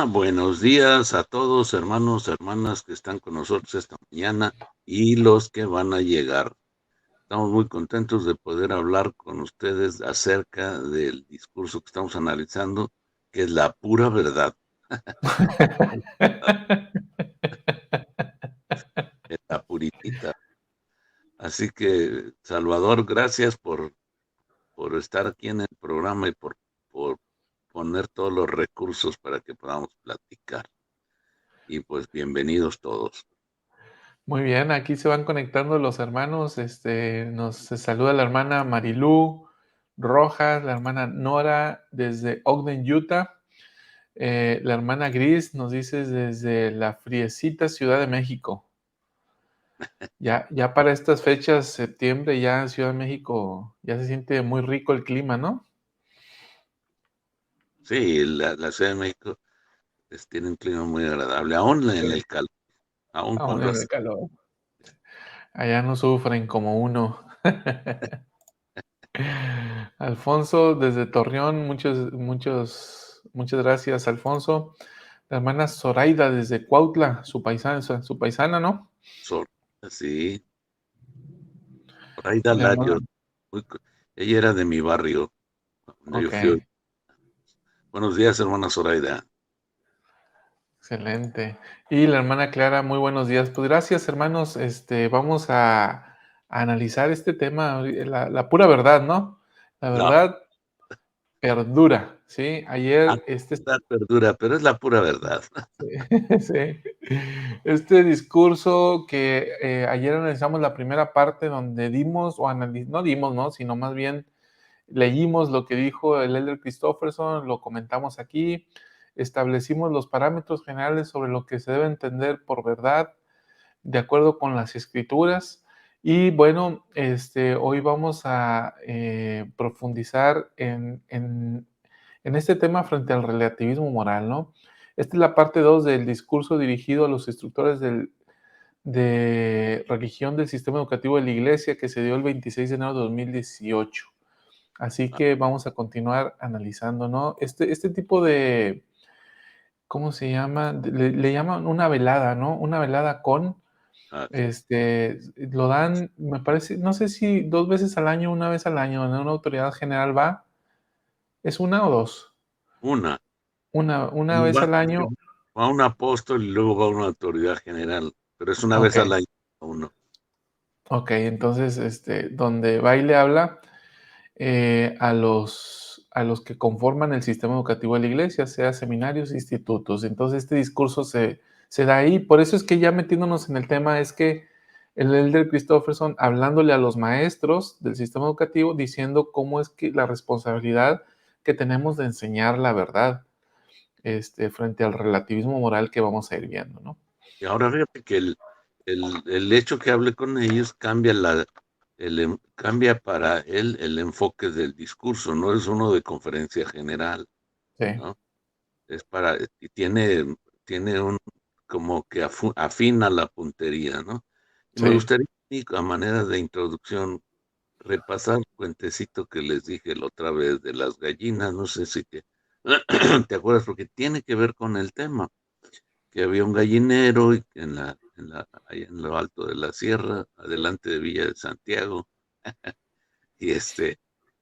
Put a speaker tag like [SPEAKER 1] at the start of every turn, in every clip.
[SPEAKER 1] Buenos días a todos, hermanos, hermanas que están con nosotros esta mañana y los que van a llegar. Estamos muy contentos de poder hablar con ustedes acerca del discurso que estamos analizando, que es la pura verdad. Es la puritita. Así que, Salvador, gracias por estar aquí en el programa y por poner todos los recursos para que podamos platicar. Y pues bienvenidos todos.
[SPEAKER 2] Muy bien, aquí se van conectando los hermanos. Nos saluda la hermana Marilú Rojas, la hermana Nora desde Ogden, Utah. La hermana Gris nos dice desde la friecita Ciudad de México. Ya para estas fechas, septiembre, ya en Ciudad de México, ya se siente muy rico el clima, ¿no?
[SPEAKER 1] Sí, la Ciudad de México tiene un clima muy agradable, aún en el calor, aún con
[SPEAKER 2] Aún en
[SPEAKER 1] razón.
[SPEAKER 2] el calor. Allá no sufren como uno. Alfonso desde Torreón, muchas gracias, Alfonso. La hermana Zoraida desde Cuautla, su paisana, ¿no?
[SPEAKER 1] Sí, Zoraida
[SPEAKER 2] La hermana,
[SPEAKER 1] Larios, ella era de mi barrio, cuando yo
[SPEAKER 2] ok,
[SPEAKER 1] fui. Buenos días, hermana Zoraida.
[SPEAKER 2] excelente. Y la hermana Clara, muy buenos días. Pues gracias, hermanos. Vamos a analizar este tema, la pura verdad, ¿no? La
[SPEAKER 1] La,
[SPEAKER 2] verdad perdura, ¿sí?
[SPEAKER 1] ah,
[SPEAKER 2] Ayer,
[SPEAKER 1] la perdura, pero es la pura verdad.
[SPEAKER 2] sí. Este discurso que ayer analizamos la primera parte donde dimos, no dimos, ¿no? Sino más bien leímos lo que dijo el Elder Christofferson, lo comentamos aquí, establecimos los parámetros generales sobre lo que se debe entender por verdad, de acuerdo con las escrituras. Y bueno, hoy vamos a profundizar en este tema frente al relativismo moral, ¿no? Esta es la parte 2 del discurso dirigido a los instructores de religión del sistema educativo de la iglesia que se dio el 26 de enero de 2018. Así que vamos a continuar analizando, ¿no? Este tipo de, ¿cómo se llama? Le llaman una velada, ¿no? Una velada con,
[SPEAKER 1] Sí.
[SPEAKER 2] lo dan, me parece, no sé si 2 veces al año, una vez al año, donde una autoridad general va, ¿es una o dos?
[SPEAKER 1] Una.
[SPEAKER 2] Una vez
[SPEAKER 1] Va,
[SPEAKER 2] al año.
[SPEAKER 1] va un apóstol y luego va una autoridad general, pero es una vez
[SPEAKER 2] Ok,
[SPEAKER 1] al año uno.
[SPEAKER 2] ok, entonces, donde va y le habla a los que conforman el sistema educativo de la iglesia, sea seminarios, institutos. Entonces, este discurso se da ahí. Por eso es que ya metiéndonos en el tema, es que el Elder Christofferson, hablándole a los maestros del sistema educativo, diciendo cómo es que la responsabilidad que tenemos de enseñar la verdad, frente al relativismo moral que vamos a ir viendo, ¿no?
[SPEAKER 1] Y ahora fíjate que el hecho que hable con ellos cambia para él el enfoque del discurso, no es uno de conferencia general,
[SPEAKER 2] Sí,
[SPEAKER 1] ¿no? Es y tiene un, como que afina la puntería, ¿no? Y me
[SPEAKER 2] sí.
[SPEAKER 1] gustaría, a manera de introducción, repasar el cuentecito que les dije la otra vez de las gallinas, no sé si te acuerdas, porque tiene que ver con el tema, que había un gallinero ahí en lo alto de la sierra, adelante de Villa de Santiago, y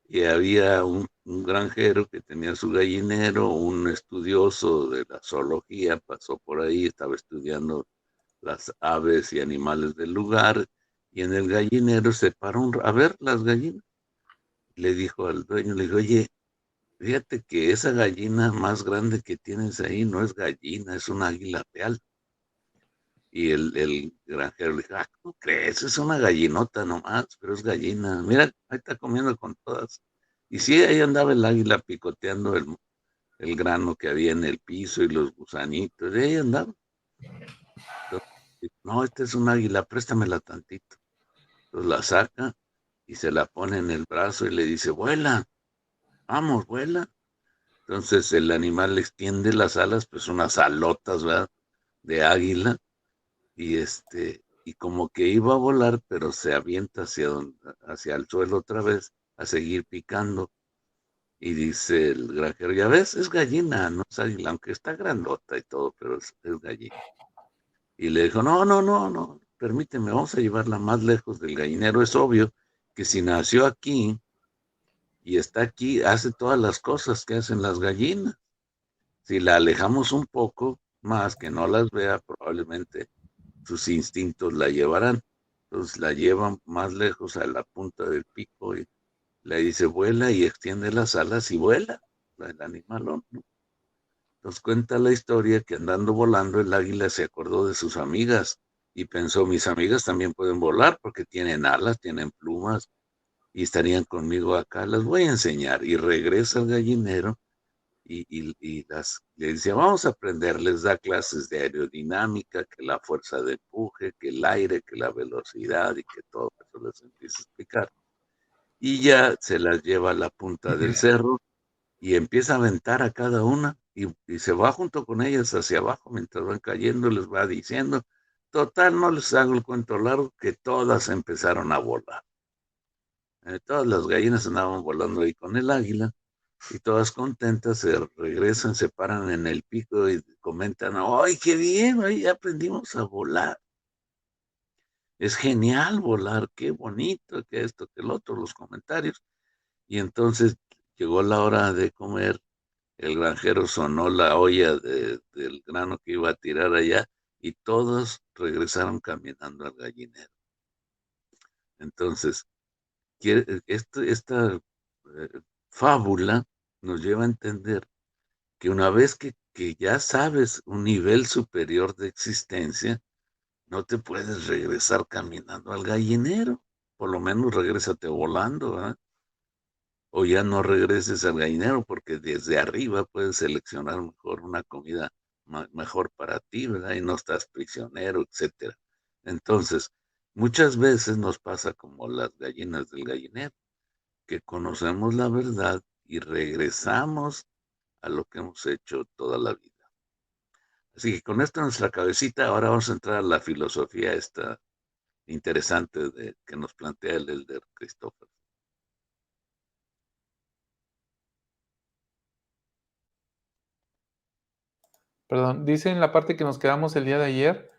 [SPEAKER 1] y había un granjero que tenía su gallinero, un estudioso de la zoología pasó por ahí, estaba estudiando las aves y animales del lugar, y en el gallinero se paró a ver las gallinas. Le dijo al dueño, le dijo, oye, fíjate que esa gallina más grande que tienes ahí no es gallina, es un águila real. Y el granjero le dijo, ah, ¿cómo crees? Es una gallinota nomás, pero es gallina. Mira, ahí está comiendo con todas. Y sí, ahí andaba el águila picoteando el grano que había en el piso y los gusanitos. Y ahí andaba. Entonces, no, esta es un águila, préstamela tantito. Entonces la saca y se la pone en el brazo y le dice, vuela, vamos, vuela. Entonces el animal le extiende las alas, pues unas alotas, ¿verdad? De águila, y y como que iba a volar, pero se avienta hacia el suelo otra vez a seguir picando. Y dice el granjero, ya ves, es gallina, no es águila, aunque está grandota y todo, pero es gallina. Y le dijo, no, no, no, no, permíteme, vamos a llevarla más lejos del gallinero. Es obvio que si nació aquí y está aquí, hace todas las cosas que hacen las gallinas. Si la alejamos un poco más, que no las vea, probablemente sus instintos la llevarán. Entonces la llevan más lejos a la punta del pico y le dice, vuela y extiende las alas y vuela, el animalón, ¿no? Entonces cuenta la historia que andando volando el águila se acordó de sus amigas y pensó, mis amigas también pueden volar porque tienen alas, tienen plumas y estarían conmigo acá, las voy a enseñar. Y regresa al gallinero le dice, vamos a aprender, les da clases de aerodinámica, que la fuerza de empuje, que el aire, que la velocidad y que todo eso les empieza a explicar. Y ya se las lleva a la punta del cerro y empieza a aventar a cada una y se va junto con ellas hacia abajo mientras van cayendo, les va diciendo, total, no les hago el cuento largo, que todas empezaron a volar. Todas las gallinas andaban volando ahí con el águila y todas contentas se regresan, se paran en el pico y comentan, ¡ay, qué bien! Ahí aprendimos a volar. Es genial volar, qué bonito, que esto, que el otro, los comentarios. Y entonces llegó la hora de comer. El granjero sonó la olla del grano que iba a tirar allá y todos regresaron caminando al gallinero. Entonces, esta fábula nos lleva a entender que una vez que ya sabes un nivel superior de existencia, no te puedes regresar caminando al gallinero. Por lo menos regrésate volando, ¿verdad? O ya no regreses al gallinero porque desde arriba puedes seleccionar mejor una comida mejor para ti, ¿verdad? Y no estás prisionero, etcétera. Entonces, muchas veces nos pasa como las gallinas del gallinero, que conocemos la verdad y regresamos a lo que hemos hecho toda la vida. Así que con esto en nuestra cabecita, ahora vamos a entrar a la filosofía esta interesante que nos plantea el Elder Christopher.
[SPEAKER 2] Perdón, dice en la parte que nos quedamos el día de ayer,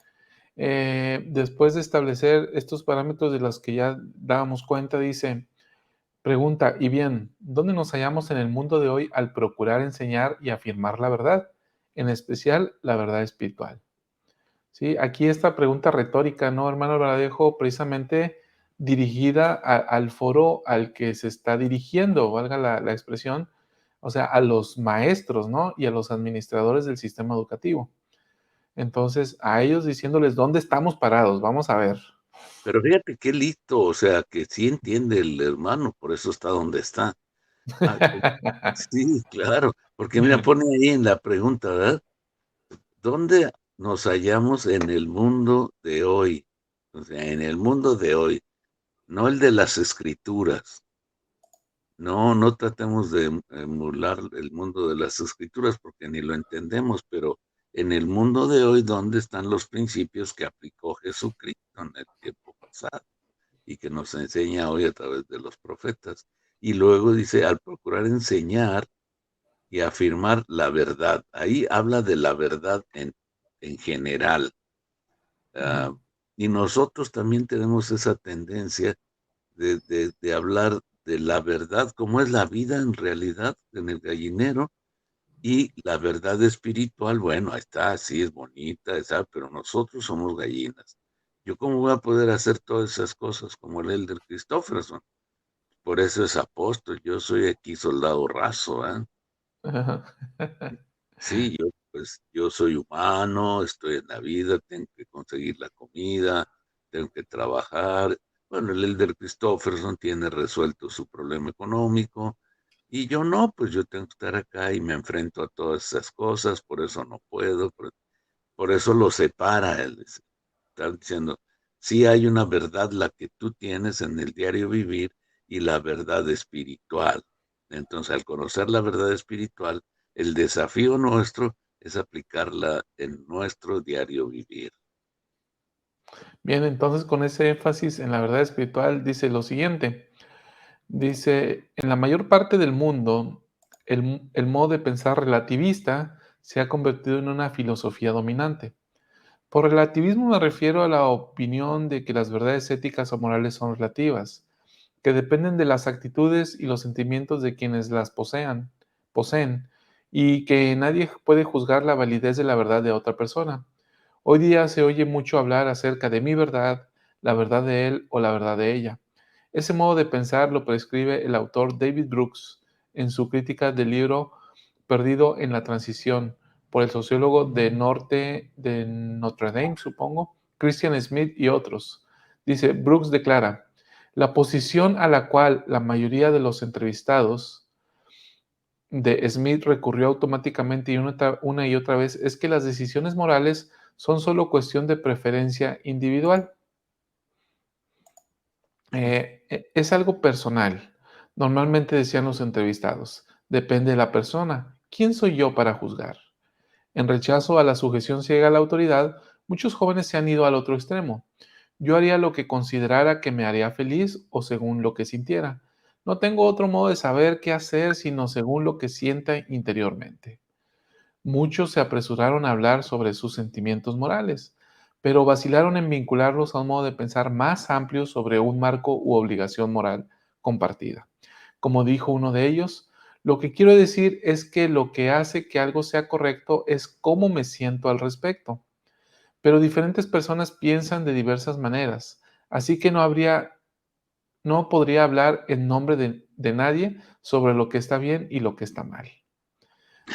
[SPEAKER 2] después de establecer estos parámetros de los que ya dábamos cuenta, dice, pregunta, y bien, ¿dónde nos hallamos en el mundo de hoy al procurar enseñar y afirmar la verdad, en especial la verdad espiritual? Sí, aquí esta pregunta retórica, ¿no, hermano Verdejo? Precisamente dirigida al foro al que se está dirigiendo, valga la expresión, o sea, a los maestros, ¿no? Y a los administradores del sistema educativo. Entonces, a ellos diciéndoles dónde estamos parados, vamos a ver.
[SPEAKER 1] Pero fíjate qué listo, o sea, que sí entiende el hermano, por eso está donde está. Ah, sí, claro, porque mira, pone ahí en la pregunta, ¿verdad? ¿Dónde nos hallamos en el mundo de hoy? O sea, en el mundo de hoy, no el de las escrituras. No, no tratemos de emular el mundo de las escrituras porque ni lo entendemos, pero en el mundo de hoy, ¿dónde están los principios que aplicó Jesucristo en el tiempo pasado y que nos enseña hoy a través de los profetas? Y luego dice, al procurar enseñar y afirmar la verdad. Ahí habla de la verdad en general.
[SPEAKER 2] Ujú.
[SPEAKER 1] Y nosotros también tenemos esa tendencia de hablar de la verdad, como es la vida en realidad en el gallinero, y la verdad espiritual, bueno, ahí está, sí es bonita, pero nosotros somos gallinas. ¿Yo cómo voy a poder hacer todas esas cosas como el Elder Christofferson? Por eso es apóstol, yo soy aquí soldado raso, ¿eh? Sí, yo soy humano, estoy en la vida, tengo que conseguir la comida, tengo que trabajar. Bueno, el Elder Christofferson tiene resuelto su problema económico y yo no, pues yo tengo que estar acá y me enfrento a todas esas cosas, por eso no puedo, por eso lo separa él. Está diciendo, sí hay una verdad, la que tú tienes en el diario vivir y la verdad espiritual. Entonces, al conocer la verdad espiritual, el desafío nuestro es aplicarla en nuestro diario vivir.
[SPEAKER 2] Bien, entonces con ese énfasis en la verdad espiritual dice lo siguiente. Dice, en la mayor parte del mundo El modo de pensar relativista se ha convertido en una filosofía dominante. Por relativismo me refiero a la opinión de que las verdades éticas o morales son relativas, que dependen de las actitudes y los sentimientos de quienes las poseen, y que nadie puede juzgar la validez de la verdad de otra persona. Hoy día se oye mucho hablar acerca de mi verdad, la verdad de él o la verdad de ella. Ese modo de pensar lo prescribe el autor David Brooks en su crítica del libro Perdido en la Transición, por el sociólogo de Notre Dame, supongo, Christian Smith y otros. Dice, Brooks declara, la posición a la cual la mayoría de los entrevistados de Smith recurrió automáticamente y una y otra vez es que las decisiones morales son solo cuestión de preferencia individual. Es algo personal. Normalmente decían los entrevistados, depende de la persona. ¿Quién soy yo para juzgar? En rechazo a la sujeción ciega a la autoridad, muchos jóvenes se han ido al otro extremo. Yo haría lo que considerara que me haría feliz o según lo que sintiera. No tengo otro modo de saber qué hacer sino según lo que sienta interiormente. Muchos se apresuraron a hablar sobre sus sentimientos morales, pero vacilaron en vincularlos a un modo de pensar más amplio sobre un marco u obligación moral compartida. Como dijo uno de ellos, lo que quiero decir es que lo que hace que algo sea correcto es cómo me siento al respecto. Pero diferentes personas piensan de diversas maneras, así que no podría hablar en nombre de nadie sobre lo que está bien y lo que está mal.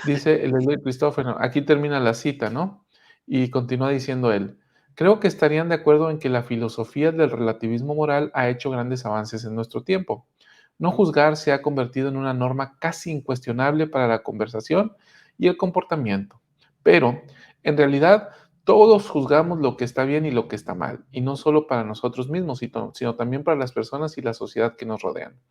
[SPEAKER 2] Dice el de Cristófano, aquí termina la cita, ¿no? Y continúa diciendo él, creo que estarían de acuerdo en que la filosofía del relativismo moral ha hecho grandes avances en nuestro tiempo. No juzgar se ha convertido en una norma casi incuestionable para la conversación y el comportamiento. Pero, en realidad, todos juzgamos lo que está bien y lo que está mal, y no solo para nosotros mismos, sino también para las personas y la sociedad que nos rodean.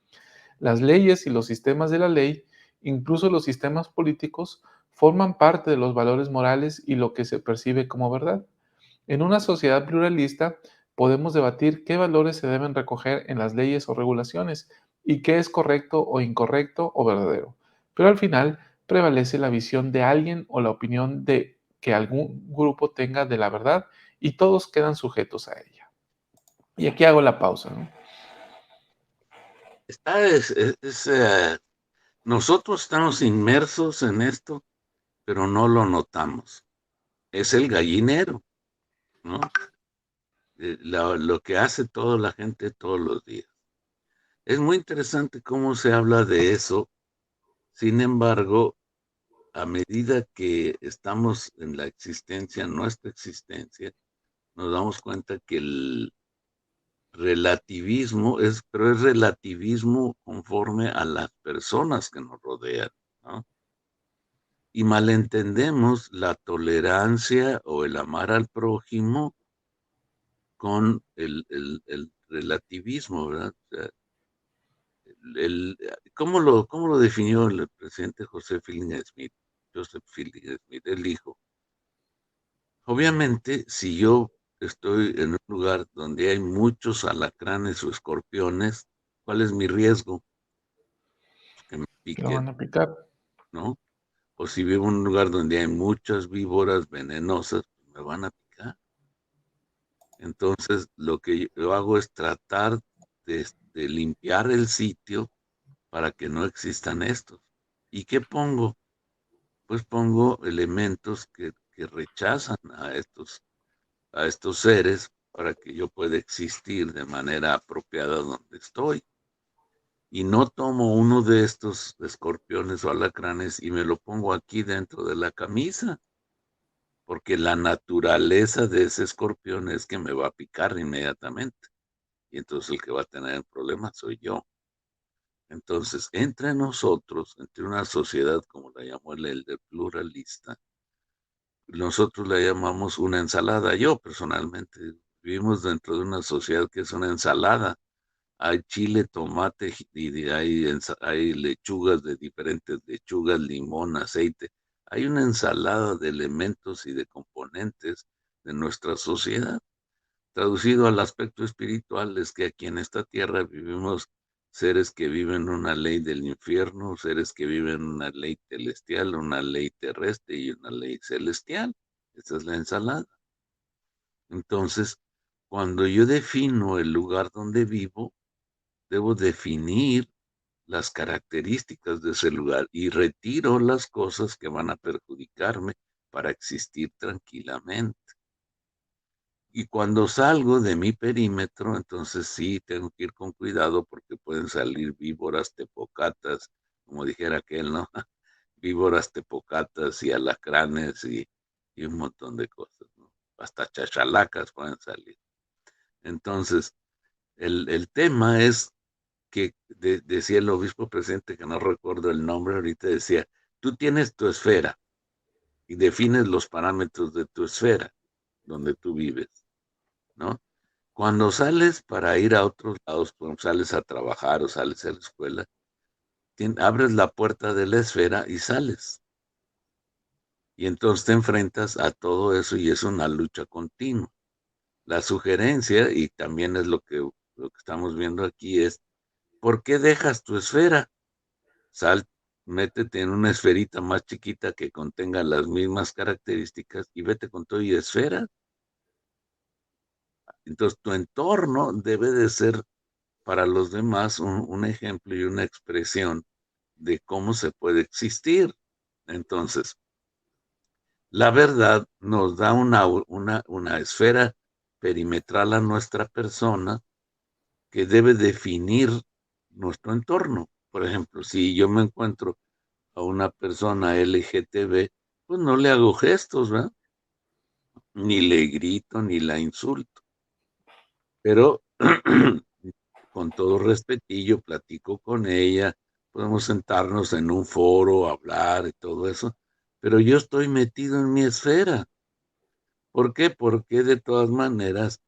[SPEAKER 2] Las leyes y los sistemas de la ley, incluso los sistemas políticos, forman parte de los valores morales y lo que se percibe como verdad. En una sociedad pluralista, podemos debatir qué valores se deben recoger en las leyes o regulaciones y qué es correcto o incorrecto o verdadero. Pero al final prevalece la visión de alguien o la opinión de que algún grupo tenga de la verdad y todos quedan sujetos a ella. Y aquí hago la pausa, ¿no?
[SPEAKER 1] Nosotros estamos inmersos en esto, pero no lo notamos. Es el gallinero, ¿no? Lo que hace toda la gente todos los días. Es muy interesante cómo se habla de eso. Sin embargo, a medida que estamos en la existencia, nuestra existencia, nos damos cuenta que el relativismo pero es relativismo conforme a las personas que nos rodean, ¿no? Y malentendemos la tolerancia o el amar al prójimo con el relativismo, ¿verdad? O sea, ¿cómo lo definió el presidente Joseph Fielding Smith? Joseph Fielding Smith, el hijo. Obviamente, si yo estoy en un lugar donde hay muchos alacranes o escorpiones, ¿cuál es mi riesgo? Que me
[SPEAKER 2] Que lo van
[SPEAKER 1] piquen,
[SPEAKER 2] a picar.
[SPEAKER 1] ¿no? O si vivo en un lugar donde hay muchas víboras venenosas, pues me van a picar. Entonces, lo que yo hago es tratar de limpiar el sitio para que no existan estos. ¿Y qué pongo? Pues pongo elementos que rechazan a estos seres para que yo pueda existir de manera apropiada donde estoy. Y no tomo uno de estos escorpiones o alacranes y me lo pongo aquí dentro de la camisa, porque la naturaleza de ese escorpión es que me va a picar inmediatamente. Y entonces el que va a tener el problema soy yo. Entonces, entre nosotros, entre una sociedad, como la llamó el elder pluralista, nosotros la llamamos una ensalada. Yo personalmente vivimos dentro de una sociedad que es una ensalada. Hay chile, tomate y hay lechugas de diferentes lechugas, limón, aceite. Hay una ensalada de elementos y de componentes de nuestra sociedad. Traducido al aspecto espiritual es que aquí en esta tierra vivimos seres que viven una ley del infierno, seres que viven una ley celestial, una ley terrestre y una ley celestial. Esa es la ensalada. Entonces, cuando yo defino el lugar donde vivo, debo definir las características de ese lugar y retiro las cosas que van a perjudicarme para existir tranquilamente. Y cuando salgo de mi perímetro, entonces sí tengo que ir con cuidado porque pueden salir víboras, tepocatas, como dijera aquel, ¿no? Víboras, tepocatas y alacranes y un montón de cosas, ¿no? Hasta chachalacas pueden salir. Entonces, el tema es que decía el obispo presente, que no recuerdo el nombre ahorita, decía, tú tienes tu esfera y defines los parámetros de tu esfera donde tú vives, ¿no? Cuando sales para ir a otros lados, cuando sales a trabajar o sales a la escuela, abres la puerta de la esfera y sales. Y entonces te enfrentas a todo eso y es una lucha continua. La sugerencia, y también es lo que estamos viendo aquí, es, ¿por qué dejas tu esfera? Métete en una esferita más chiquita que contenga las mismas características y vete con todo y esfera. Entonces tu entorno debe de ser para los demás un ejemplo y una expresión de cómo se puede existir. Entonces, la verdad nos da una esfera perimetral a nuestra persona que debe definir nuestro entorno. Por ejemplo, si yo me encuentro a una persona LGTB, pues no le hago gestos, ¿verdad? Ni le grito, ni la insulto. Pero con todo respetillo platico con ella, podemos sentarnos en un foro, hablar y todo eso, pero yo estoy metido en mi esfera. ¿Por qué? Porque de todas maneras,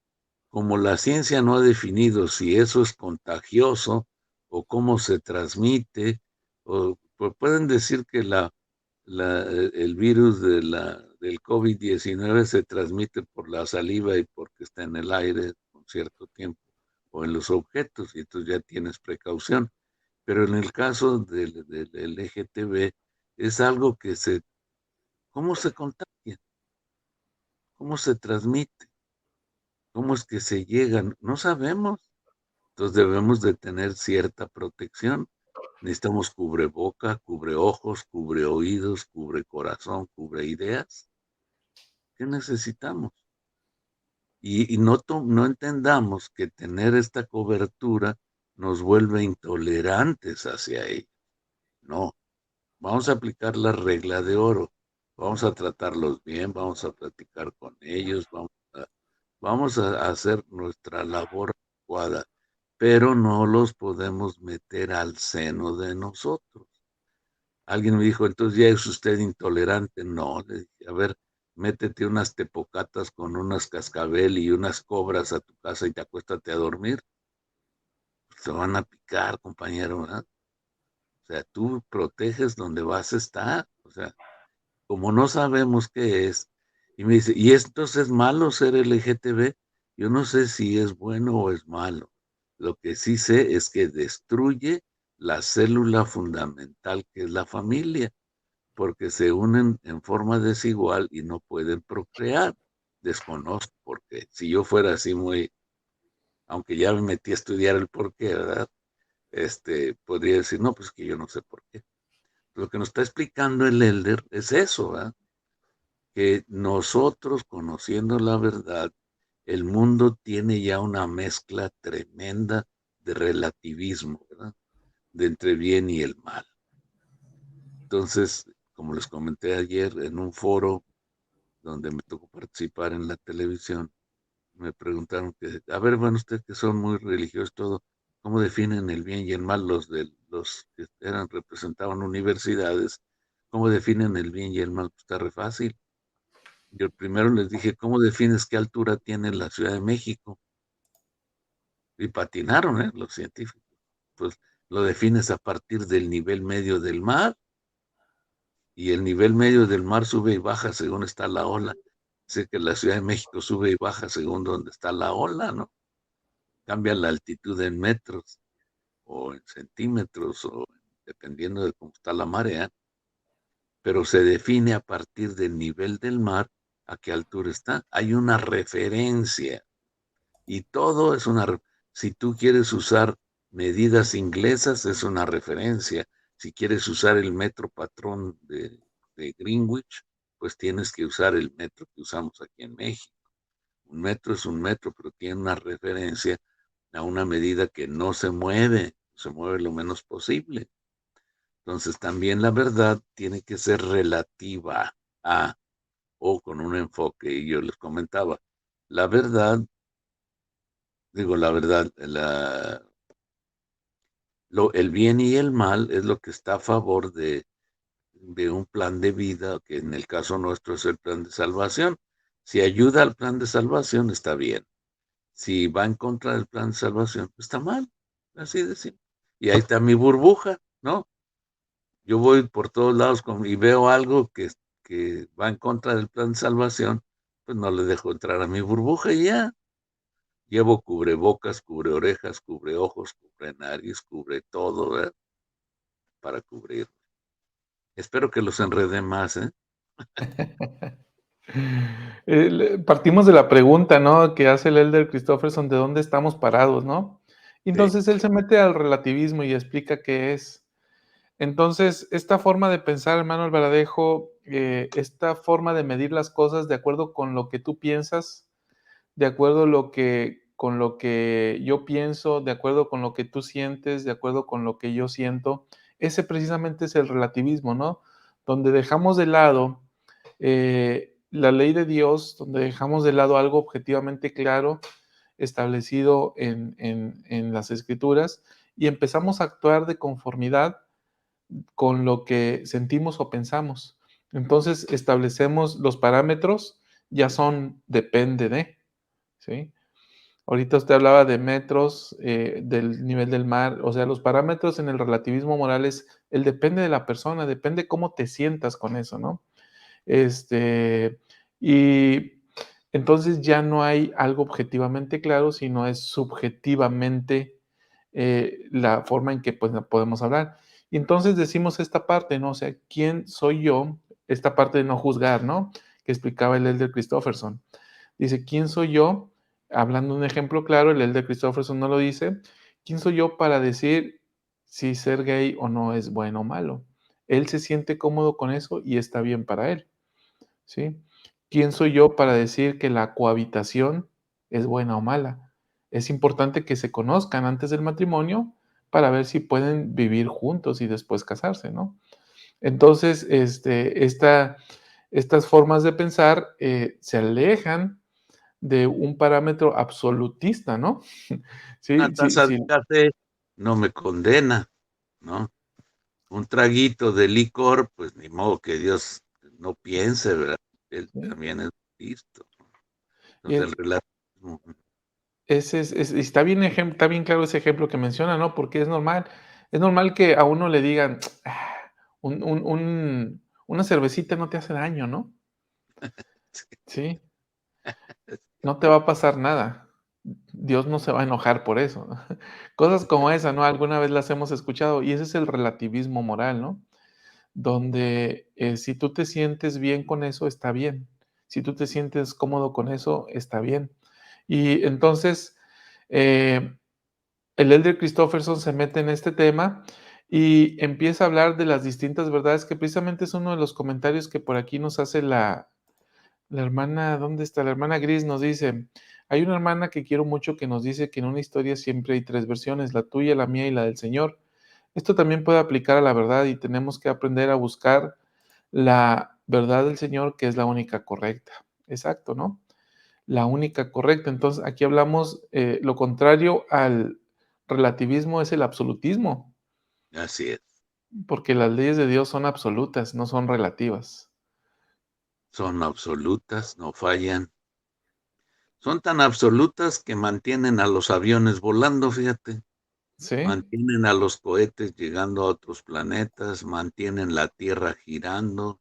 [SPEAKER 1] como la ciencia no ha definido si eso es contagioso o cómo se transmite, o pues pueden decir que el virus del COVID-19 se transmite por la saliva y porque está en el aire con cierto tiempo o en los objetos, y entonces ya tienes precaución. Pero en el caso del LGTB es algo que ¿cómo se contagia? ¿Cómo se transmite? ¿Cómo es que se llegan? No sabemos. Entonces debemos de tener cierta protección. Necesitamos cubreboca, cubre ojos, cubre oídos, cubre corazón, cubre ideas. ¿Qué necesitamos? Y no entendamos que tener esta cobertura nos vuelve intolerantes hacia ellos. No, vamos a aplicar la regla de oro. Vamos a tratarlos bien, vamos a platicar con ellos, vamos a hacer nuestra labor adecuada, pero no los podemos meter al seno de nosotros. Alguien me dijo, entonces ya es usted intolerante. No, le dije, a ver, métete unas tepocatas con unas cascabel y unas cobras a tu casa y te acuéstate a dormir. Te van a picar, compañero, ¿verdad? O sea, tú proteges donde vas a estar. O sea, como no sabemos qué es, y me dice, ¿y entonces es malo ser LGTB? Yo no sé si es bueno o es malo. Lo que sí sé es que destruye la célula fundamental que es la familia, porque se unen en forma desigual y no pueden procrear. Desconozco, porque si yo fuera así muy, aunque ya me metí a estudiar el por qué, ¿verdad? Podría decir, no, pues que yo no sé por qué. Lo que nos está explicando el Elder es eso, ¿verdad? Que nosotros, conociendo la verdad, el mundo tiene ya una mezcla tremenda de relativismo, ¿verdad? De entre bien y el mal. Entonces, como les comenté ayer en un foro donde me tocó participar en la televisión, me preguntaron que, a ver, bueno, ustedes que son muy religiosos, todo, ¿cómo definen el bien y el mal los que representaban universidades? ¿Cómo definen el bien y el mal? Pues está re fácil. Yo primero les dije, ¿cómo defines qué altura tiene la Ciudad de México? Y patinaron, los científicos. Pues lo defines a partir del nivel medio del mar, y el nivel medio del mar sube y baja según está la ola. Sé que la Ciudad de México sube y baja según donde está la ola, ¿no? Cambia la altitud en metros. o en centímetros, o dependiendo de cómo está la marea, pero se define a partir del nivel del mar, a qué altura está. Hay una referencia y todo es si tú quieres usar medidas inglesas, es una referencia. Si quieres usar el metro patrón de Greenwich, pues tienes que usar el metro que usamos aquí en México. Un metro es un metro, pero tiene una referencia a una medida que no se mueve lo menos posible. Entonces también la verdad tiene que ser relativa a, o con un enfoque. Y yo les comentaba, la verdad, el bien y el mal es lo que está a favor de un plan de vida, que en el caso nuestro es el plan de salvación. Si ayuda al plan de salvación, está bien. Si va en contra del plan de salvación, está mal. Así de simple. Y ahí está mi burbuja, ¿no? Yo voy por todos lados y veo algo que va en contra del plan de salvación, pues no le dejo entrar a mi burbuja y ya. Llevo cubrebocas, cubre orejas, cubre ojos, cubre nariz, cubre todo, ¿verdad? Para cubrir. Espero que los enrede más, ¿eh?
[SPEAKER 2] Partimos de la pregunta, ¿no? Que hace el Elder Christopherson, ¿de dónde estamos parados, no? Y
[SPEAKER 1] Sí,
[SPEAKER 2] entonces él se mete al relativismo y explica qué es. Entonces, esta forma de pensar, hermano Alvaradejo, esta forma de medir las cosas de acuerdo con lo que tú piensas, de acuerdo con lo que yo pienso, de acuerdo con lo que tú sientes, de acuerdo con lo que yo siento, ese precisamente es el relativismo, ¿no? Donde dejamos de lado la ley de Dios, donde dejamos de lado algo objetivamente claro, establecido en las escrituras, y empezamos a actuar de conformidad con lo que sentimos o pensamos. Entonces establecemos los parámetros, ya son depende de, ¿sí? Ahorita usted hablaba de metros, del nivel del mar, o sea, los parámetros en el relativismo moral es el depende de la persona, depende cómo te sientas con eso, ¿no? Este, y entonces ya no hay algo objetivamente claro, sino es subjetivamente la forma en que pues, podemos hablar. Y entonces decimos esta parte, ¿no? O sea, ¿quién soy yo? Esta parte de no juzgar, ¿no? Que explicaba el Elder Christopherson. Dice, ¿quién soy yo? Hablando de un ejemplo claro, el Elder Christopherson no lo dice. ¿Quién soy yo para decir si ser gay o no es bueno o malo? Él se siente cómodo con eso y está bien para él. ¿Sí? ¿Quién soy yo para decir que la cohabitación es buena o mala? Es importante que se conozcan antes del matrimonio para ver si pueden vivir juntos y después casarse, ¿no? Entonces, estas formas de pensar se alejan de un parámetro absolutista, ¿no?
[SPEAKER 1] una
[SPEAKER 2] Sí, sí,
[SPEAKER 1] taza de
[SPEAKER 2] sí,
[SPEAKER 1] café no me condena, ¿no? Un traguito de licor, pues ni modo que Dios no piense, ¿verdad? Él
[SPEAKER 2] sí.
[SPEAKER 1] también es listo.
[SPEAKER 2] Y
[SPEAKER 1] Entonces el relativismo,
[SPEAKER 2] ese está bien, está bien claro ese ejemplo que menciona, ¿no? Porque es normal que a uno le digan, "Ah, una cervecita no te hace daño, ¿no? Sí, no te va a pasar nada. Dios no se va a enojar por eso. Cosas como esa, ¿no? Alguna vez las hemos escuchado y ese es el relativismo moral, ¿no? Donde si tú te sientes bien con eso, está bien. Si tú te sientes cómodo con eso, está bien. Y entonces, eh, el Elder Christopherson se mete en este tema y empieza a hablar de las distintas verdades, que precisamente es uno de los comentarios que por aquí nos hace la hermana, ¿dónde está? La hermana Gris nos dice, hay una hermana que quiero mucho que nos dice que en una historia siempre hay tres versiones, la tuya, la mía y la del Señor. Esto también puede aplicar a la verdad y tenemos que aprender a buscar la verdad del Señor, que es la única correcta. Exacto, ¿no? La única correcta. Entonces, aquí hablamos, lo contrario al relativismo es el absolutismo,
[SPEAKER 1] así es.
[SPEAKER 2] porque las leyes de Dios son absolutas, no son relativas.
[SPEAKER 1] Son absolutas, no fallan. Son tan absolutas que mantienen a los aviones volando, fíjate.
[SPEAKER 2] ¿Sí?
[SPEAKER 1] Mantienen a los cohetes llegando a otros planetas, mantienen la Tierra girando.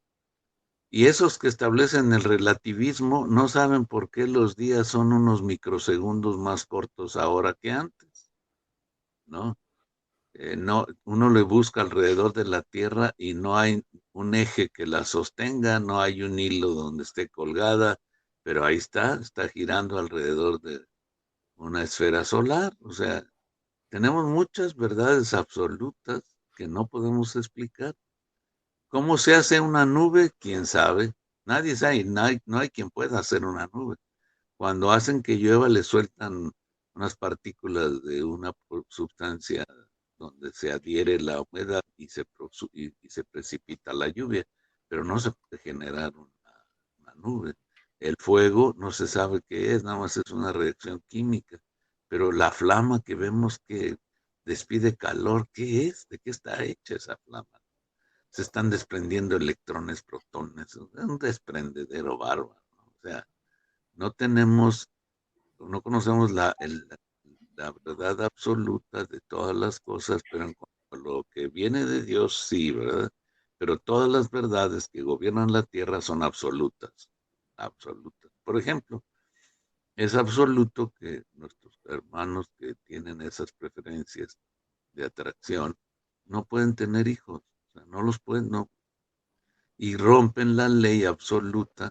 [SPEAKER 1] Y esos que establecen el relativismo no saben por qué los días son unos microsegundos más cortos ahora que antes, ¿no? no, uno le busca alrededor de la Tierra y no hay un eje que la sostenga, no hay un hilo donde esté colgada, pero ahí está girando alrededor de una esfera solar. O sea, tenemos muchas verdades absolutas que no podemos explicar. ¿Cómo se hace una nube? ¿Quién sabe? Nadie sabe, no hay quien pueda hacer una nube. Cuando hacen que llueva, le sueltan unas partículas de una sustancia donde se adhiere la humedad y se precipita la lluvia, pero no se puede generar una nube. El fuego no se sabe qué es, nada más es una reacción química, pero la flama que vemos que despide calor, ¿qué es? ¿De qué está hecha esa flama? Se están desprendiendo electrones, protones, es un desprendedero bárbaro, ¿no? O sea, no tenemos, no conocemos la verdad absoluta de todas las cosas, pero en cuanto a lo que viene de Dios, sí, ¿verdad? Pero todas las verdades que gobiernan la tierra son absolutas, absolutas. Por ejemplo, es absoluto que nuestros hermanos que tienen esas preferencias de atracción no pueden tener hijos, o sea, no los pueden, no, y rompen la ley absoluta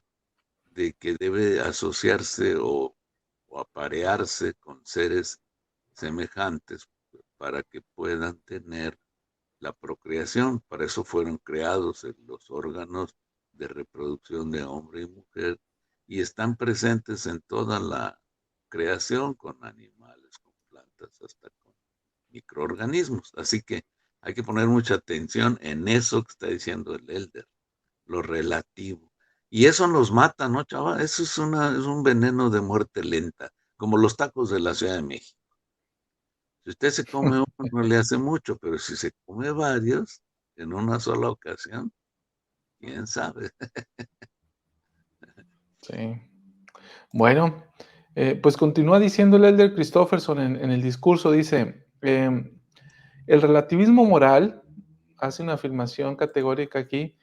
[SPEAKER 1] de que debe asociarse o aparearse con seres semejantes para que puedan tener la procreación. Para eso fueron creados los órganos de reproducción de hombre y mujer y están presentes en toda la creación con animales, con plantas, hasta con microorganismos. Así que hay que poner mucha atención en eso que está diciendo el Elder, lo relativo. Y eso nos mata, ¿no, chaval? Eso es un veneno de muerte lenta, como los tacos de la Ciudad de México. Si usted se come uno, no le hace mucho, pero si se come varios en una sola ocasión, quién sabe.
[SPEAKER 2] Sí. Bueno, pues continúa diciendo el Elder Christofferson en el discurso, dice, el relativismo moral, hace una afirmación categórica aquí,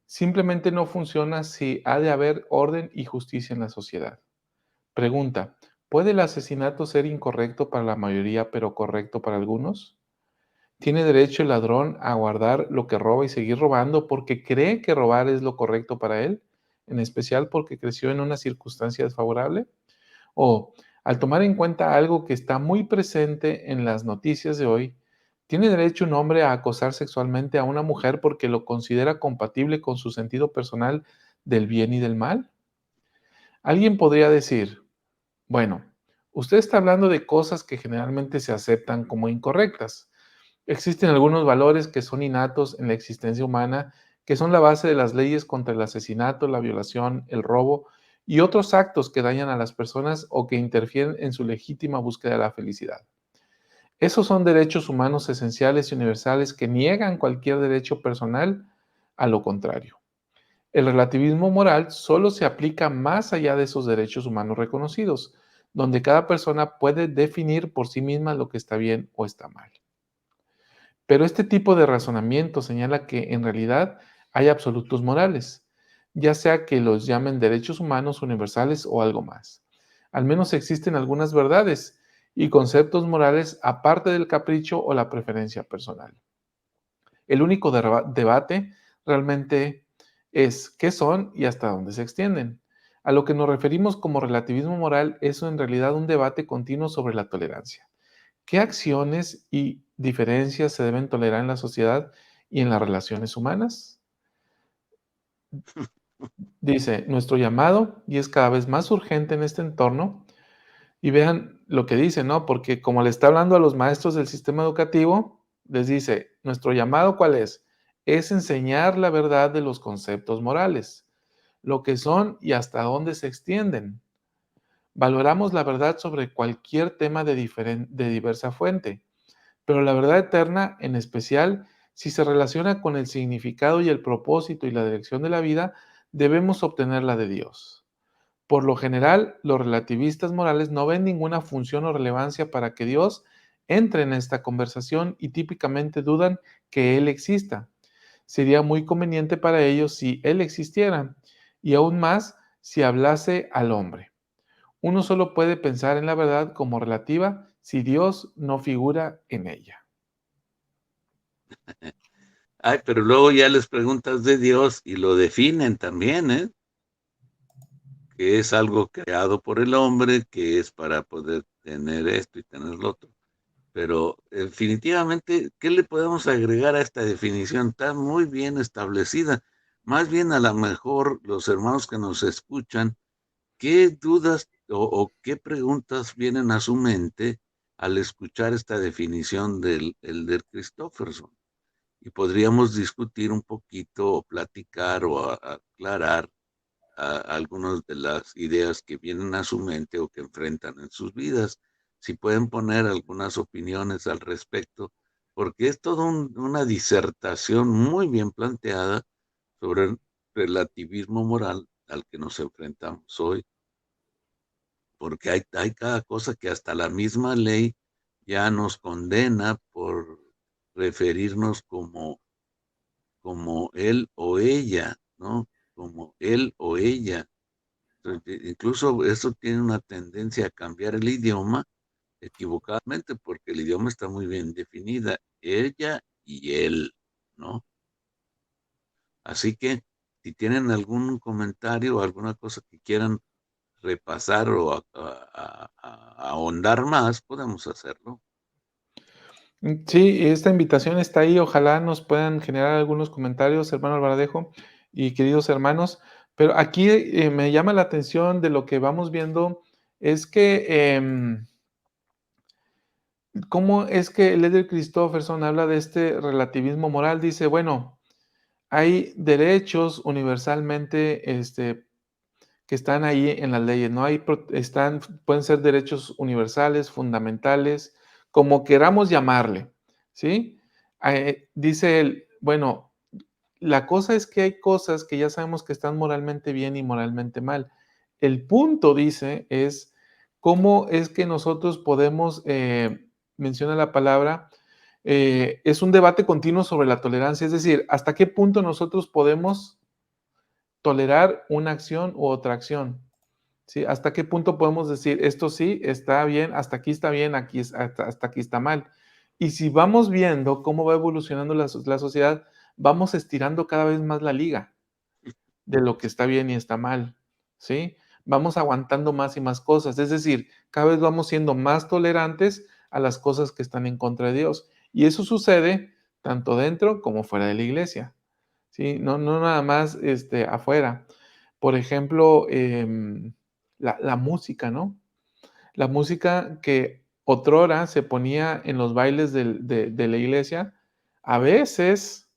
[SPEAKER 2] simplemente no funciona si ha de haber orden y justicia en la sociedad. Pregunta, ¿puede el asesinato ser incorrecto para la mayoría pero correcto para algunos? ¿Tiene derecho el ladrón a guardar lo que roba y seguir robando porque cree que robar es lo correcto para él, en especial porque creció en una circunstancia desfavorable? O, al tomar en cuenta algo que está muy presente en las noticias de hoy, ¿tiene derecho un hombre a acosar sexualmente a una mujer porque lo considera compatible con su sentido personal del bien y del mal? Alguien podría decir, bueno, usted está hablando de cosas que generalmente se aceptan como incorrectas. Existen algunos valores que son innatos en la existencia humana, que son la base de las leyes contra el asesinato, la violación, el robo y otros actos que dañan a las personas o que interfieren en su legítima búsqueda de la felicidad. Esos son derechos humanos esenciales y universales que niegan cualquier derecho personal a lo contrario. El relativismo moral solo se aplica más allá de esos derechos humanos reconocidos, donde cada persona puede definir por sí misma lo que está bien o está mal. Pero este tipo de razonamiento señala que en realidad hay absolutos morales, ya sea que los llamen derechos humanos universales o algo más. Al menos existen algunas verdades y conceptos morales aparte del capricho o la preferencia personal. El único debate realmente es qué son y hasta dónde se extienden. A lo que nos referimos como relativismo moral es en realidad un debate continuo sobre la tolerancia. ¿Qué acciones y diferencias se deben tolerar en la sociedad y en las relaciones humanas? Dice, nuestro llamado, y es cada vez más urgente en este entorno, y vean lo que dice, ¿no? Porque como le está hablando a los maestros del sistema educativo, les dice, nuestro llamado, ¿cuál es? Es enseñar la verdad de los conceptos morales, lo que son y hasta dónde se extienden. Valoramos la verdad sobre cualquier tema de diversa fuente, pero la verdad eterna, en especial, si se relaciona con el significado y el propósito y la dirección de la vida, debemos obtenerla de Dios. Por lo general, los relativistas morales no ven ninguna función o relevancia para que Dios entre en esta conversación y típicamente dudan que Él exista. Sería muy conveniente para ellos si Él existiera, y aún más si hablase al hombre. Uno solo puede pensar en la verdad como relativa si Dios no figura en ella.
[SPEAKER 1] Ay, pero luego ya les preguntas de Dios y lo definen también, ¿eh? Que es algo creado por el hombre, que es para poder tener esto y tener lo otro. Pero definitivamente, ¿qué le podemos agregar a esta definición? Está muy bien establecida. Más bien a lo mejor los hermanos que nos escuchan, ¿qué dudas o qué preguntas vienen a su mente al escuchar esta definición del Elder Christofferson? Y podríamos discutir un poquito o platicar o aclarar algunas de las ideas que vienen a su mente o que enfrentan en sus vidas. Si pueden poner algunas opiniones al respecto, porque es toda una disertación muy bien planteada sobre el relativismo moral al que nos enfrentamos hoy, porque hay cada cosa que hasta la misma ley ya nos condena por referirnos como él o ella, ¿no? Como él o ella. Incluso eso tiene una tendencia a cambiar el idioma equivocadamente, porque el idioma está muy bien definida, ella y él, ¿no? Así que si tienen algún comentario o alguna cosa que quieran repasar o ahondar más, podemos hacerlo.
[SPEAKER 2] Sí, esta invitación está ahí. Ojalá nos puedan generar algunos comentarios, hermano Alvaradejo y queridos hermanos. Pero aquí me llama la atención de lo que vamos viendo es que cómo es que el Elder Christofferson habla de este relativismo moral. Dice, bueno, hay derechos universalmente que están ahí en las leyes, ¿no? Pueden ser derechos universales, fundamentales, como queramos llamarle, ¿sí? Dice él, bueno, la cosa es que hay cosas que ya sabemos que están moralmente bien y moralmente mal. El punto, dice, es cómo es que nosotros podemos, menciona la palabra, es un debate continuo sobre la tolerancia, es decir, hasta qué punto nosotros podemos tolerar una acción u otra acción. ¿Sí? ¿Hasta qué punto podemos decir esto sí está bien, hasta aquí está bien, hasta aquí está mal? Y si vamos viendo cómo va evolucionando la sociedad, vamos estirando cada vez más la liga de lo que está bien y está mal, ¿sí? Vamos aguantando más y más cosas, es decir, cada vez vamos siendo más tolerantes a las cosas que están en contra de Dios. Y eso sucede tanto dentro como fuera de la iglesia, ¿sí? No nada más afuera. Por ejemplo, la música, ¿no? La música que otrora se ponía en los bailes de la iglesia, a veces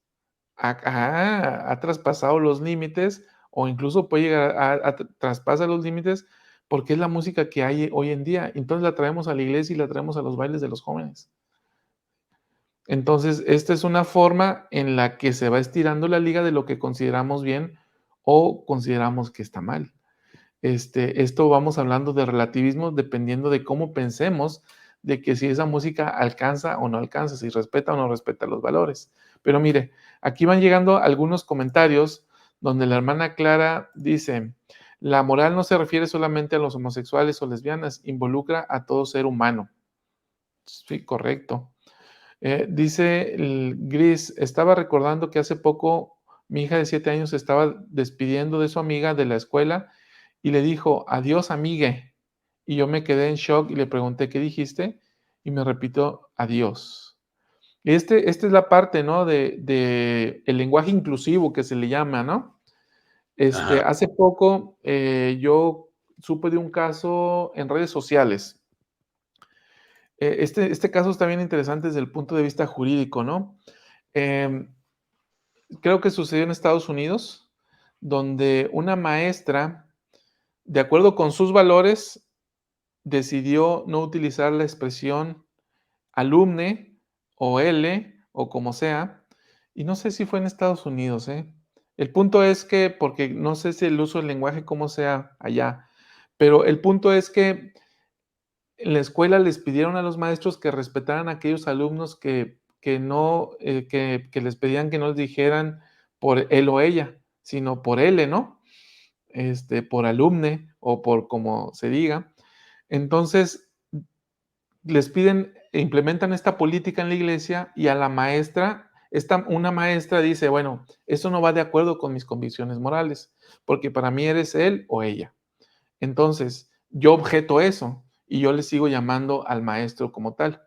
[SPEAKER 2] ha traspasado los límites o incluso puede llegar a traspasa los límites porque es la música que hay hoy en día. Entonces la traemos a la iglesia y la traemos a los bailes de los jóvenes. Entonces, esta es una forma en la que se va estirando la liga de lo que consideramos bien o consideramos que está mal. Esto vamos hablando de relativismo dependiendo de cómo pensemos de que si esa música alcanza o no alcanza, si respeta o no respeta los valores. Pero mire, aquí van llegando algunos comentarios donde la hermana Clara dice, la moral no se refiere solamente a los homosexuales o lesbianas, involucra a todo ser humano. Sí, correcto. Dice el Gris, estaba recordando que hace poco mi hija de 7 años se estaba despidiendo de su amiga de la escuela y le dijo, adiós, amigue. Y yo me quedé en shock y le pregunté, ¿qué dijiste? Y me repitió, adiós. Esta es la parte, ¿no? De el lenguaje inclusivo que se le llama, ¿no?
[SPEAKER 1] Ajá,
[SPEAKER 2] Hace poco yo supe de un caso en redes sociales. Este caso está bien interesante desde el punto de vista jurídico, ¿no? Em, Creo que sucedió en Estados Unidos, donde una maestra, de acuerdo con sus valores, decidió no utilizar la expresión alumne o L o como sea, y no sé si fue en Estados Unidos, ¿eh? El punto es que, porque no sé si el uso del lenguaje cómo sea allá, pero el punto es que en la escuela les pidieron a los maestros que respetaran a aquellos alumnos que no, que les pedían que no les dijeran por él o ella, sino por L, ¿no? Por alumne o por como se diga. Entonces, les piden, implementan esta política en la iglesia y a la maestra Una maestra dice, bueno, eso no va de acuerdo con mis convicciones morales, porque para mí eres él o ella. Entonces, yo objeto eso y yo le sigo llamando al maestro como tal.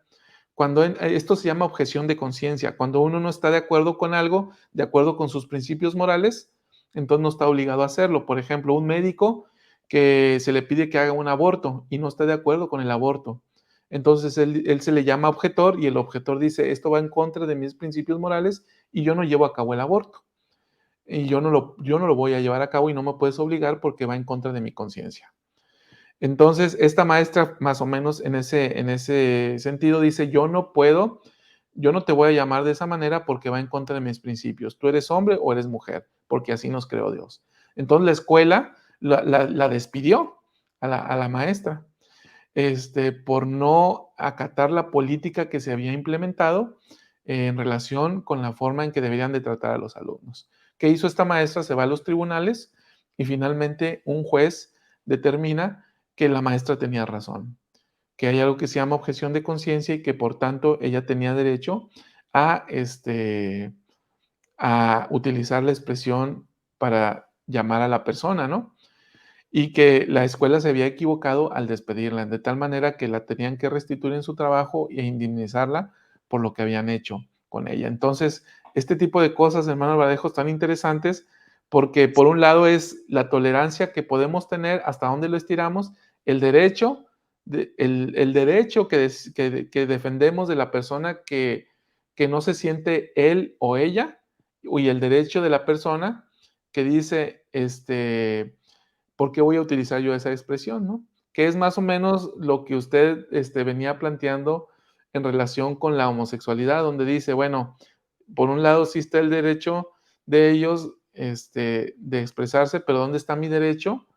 [SPEAKER 2] Esto se llama objeción de conciencia, cuando uno no está de acuerdo con algo, de acuerdo con sus principios morales, entonces no está obligado a hacerlo. Por ejemplo, un médico que se le pide que haga un aborto y no está de acuerdo con el aborto. Entonces él se le llama objetor y el objetor dice, esto va en contra de mis principios morales y yo no llevo a cabo el aborto. Y yo no lo voy a llevar a cabo y no me puedes obligar porque va en contra de mi conciencia. Entonces, esta maestra, más o menos en ese sentido, dice: "Yo no puedo, yo no te voy a llamar de esa manera porque va en contra de mis principios. Tú eres hombre o eres mujer, porque así nos creó Dios". Entonces, la escuela la despidió a la maestra, por no acatar la política que se había implementado en relación con la forma en que deberían de tratar a los alumnos. ¿Qué hizo esta maestra? Se va a los tribunales y finalmente un juez determina que la maestra tenía razón, que hay algo que se llama objeción de conciencia y que por tanto ella tenía derecho a, a utilizar la expresión para llamar a la persona, ¿no? Y que la escuela se había equivocado al despedirla, de tal manera que la tenían que restituir en su trabajo e indemnizarla por lo que habían hecho con ella. Entonces, este tipo de cosas, hermano Vallejo, están interesantes porque por un lado es la tolerancia que podemos tener, hasta dónde lo estiramos, el derecho, el derecho que defendemos de la persona que no se siente él o ella, y el derecho de la persona que dice, ¿por qué voy a utilizar yo esa expresión, no? Que es más o menos lo que usted, venía planteando en relación con la homosexualidad, donde dice, bueno, por un lado sí está el derecho de ellos, de expresarse, pero ¿dónde está mi derecho